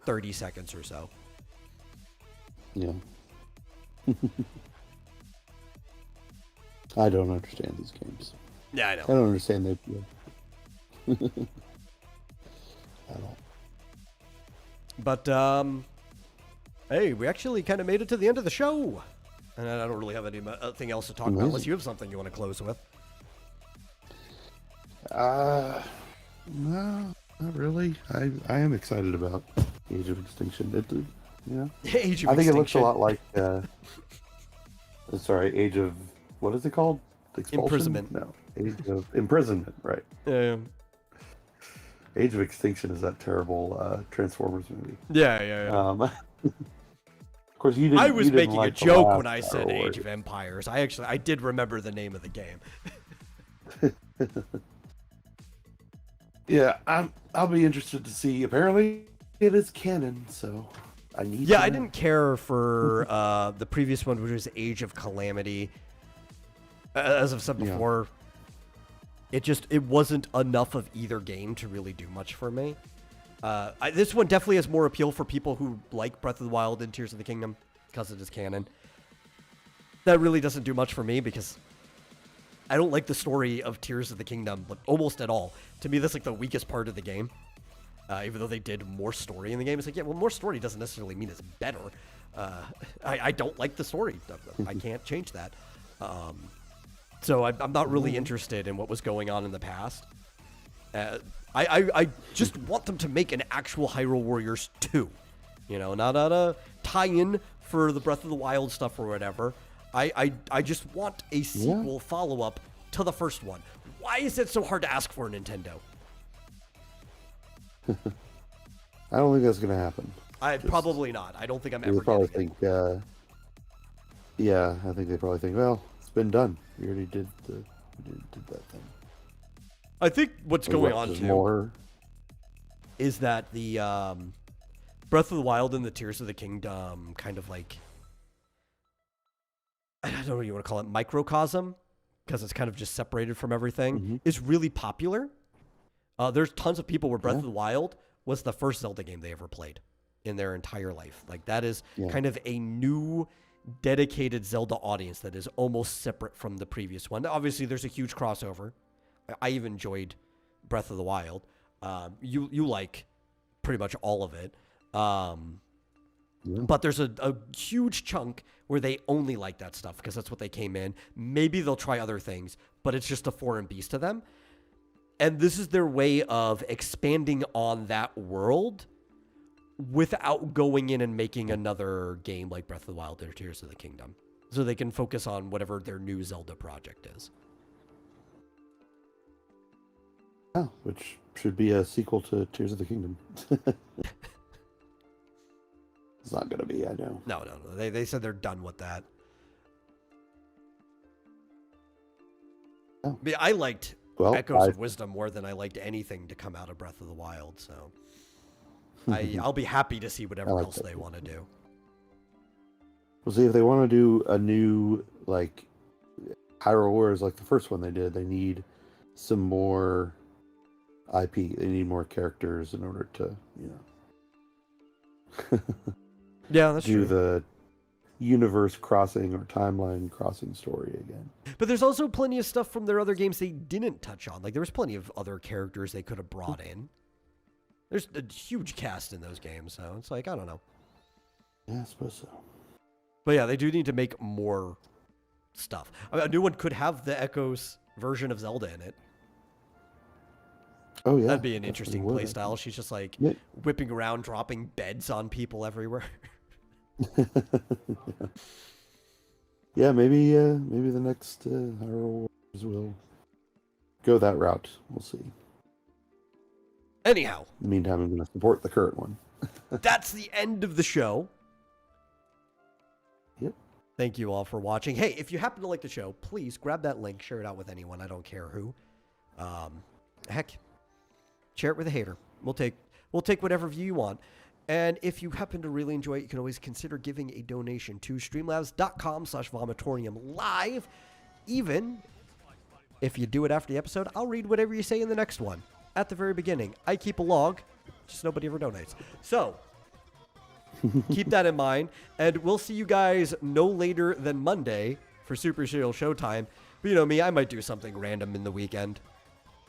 30 seconds or so. Yeah. I don't understand these games. Yeah, I know. I don't understand the appeal. At all. But, hey, we actually kind of made it to the end of the show. And I don't really have anything else to talk about unless you have something you want to close with. No, not really. I am excited about Age of Extinction. Age of Extinction. I think it looks a lot like, Age of, what is it called? Expulsion? Imprisonment. No, Age of Imprisonment, right. Yeah. Age of Extinction is that terrible Transformers movie. Yeah. Of course, you didn't. I was making like a joke when I Star said Wars. Age of Empires. I did remember the name of the game. Yeah, I'll be interested to see. Apparently, it is canon, so I need. Yeah, I didn't care for the previous one, which was Age of Calamity. As I've said before, it wasn't enough of either game to really do much for me. This one definitely has more appeal for people who like Breath of the Wild and Tears of the Kingdom because it is canon. That really doesn't do much for me because I don't like the story of Tears of the Kingdom almost at all. To me, that's like the weakest part of the game. Even though they did more story in the game, it's like, yeah, well, more story doesn't necessarily mean it's better. I don't like the story. I can't change that. So I'm not really interested in what was going on in the past. I just want them to make an actual Hyrule Warriors 2. You know, not a tie-in for the Breath of the Wild stuff or whatever. I just want a sequel follow-up to the first one. Why is it so hard to ask for, Nintendo? I don't think that's going to happen. Probably not. I don't think I'm They ever probably getting think, yeah, I think they probably think, well, it's been done. We already did that thing. I think what's going on There's too more. is that the Breath of the Wild and the Tears of the Kingdom kind of like, I don't know what you want to call it, microcosm, because it's kind of just separated from everything, is really popular. There's tons of people where Breath of the Wild was the first Zelda game they ever played in their entire life. Like that is kind of a new dedicated Zelda audience that is almost separate from the previous one. Obviously, there's a huge crossover. I even enjoyed Breath of the Wild. You like pretty much all of it. But there's a huge chunk where they only like that stuff because that's what they came in. Maybe they'll try other things, but it's just a foreign beast to them. And this is their way of expanding on that world without going in and making another game like Breath of the Wild or Tears of the Kingdom. So they can focus on whatever their new Zelda project is. Oh, which should be a sequel to Tears of the Kingdom. It's not going to be, I know. No. They said they're done with that. Oh. I liked Echoes of Wisdom more than I liked anything to come out of Breath of the Wild, so I'll be happy to see whatever else they want to do. We'll see if they want to do a new, like, Hyrule Warriors like the first one they did. They need some more IP. They need more characters in order to, yeah, that's do true. The universe crossing or timeline crossing story again. But there's also plenty of stuff from their other games they didn't touch on. Like there was plenty of other characters they could have brought in. There's a huge cast in those games, so it's like, I don't know. Yeah, I suppose so. But yeah, they do need to make more stuff. I mean, a new one could have the Echoes version of Zelda in it. Oh yeah, that'd be an interesting play style. She's just like whipping around, dropping beds on people everywhere. Yeah, maybe the next Hyrule Warriors will go that route. We'll see. Anyhow, in the meantime, I'm going to support the current one. That's the end of the show. Yep. Thank you all for watching. Hey, if you happen to like the show, please grab that link, share it out with anyone. I don't care who. Heck, share it with a hater. We'll take whatever view you want. And if you happen to really enjoy it, you can always consider giving a donation to streamlabs.com/vomitorium live. Even if you do it after the episode, I'll read whatever you say in the next one. At the very beginning, I keep a log, just nobody ever donates. So keep that in mind, and we'll see you guys no later than Monday for Super Serial Showtime. But you know me, I might do something random in the weekend.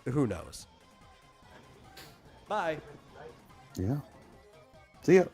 Who knows? Bye. Yeah. See ya.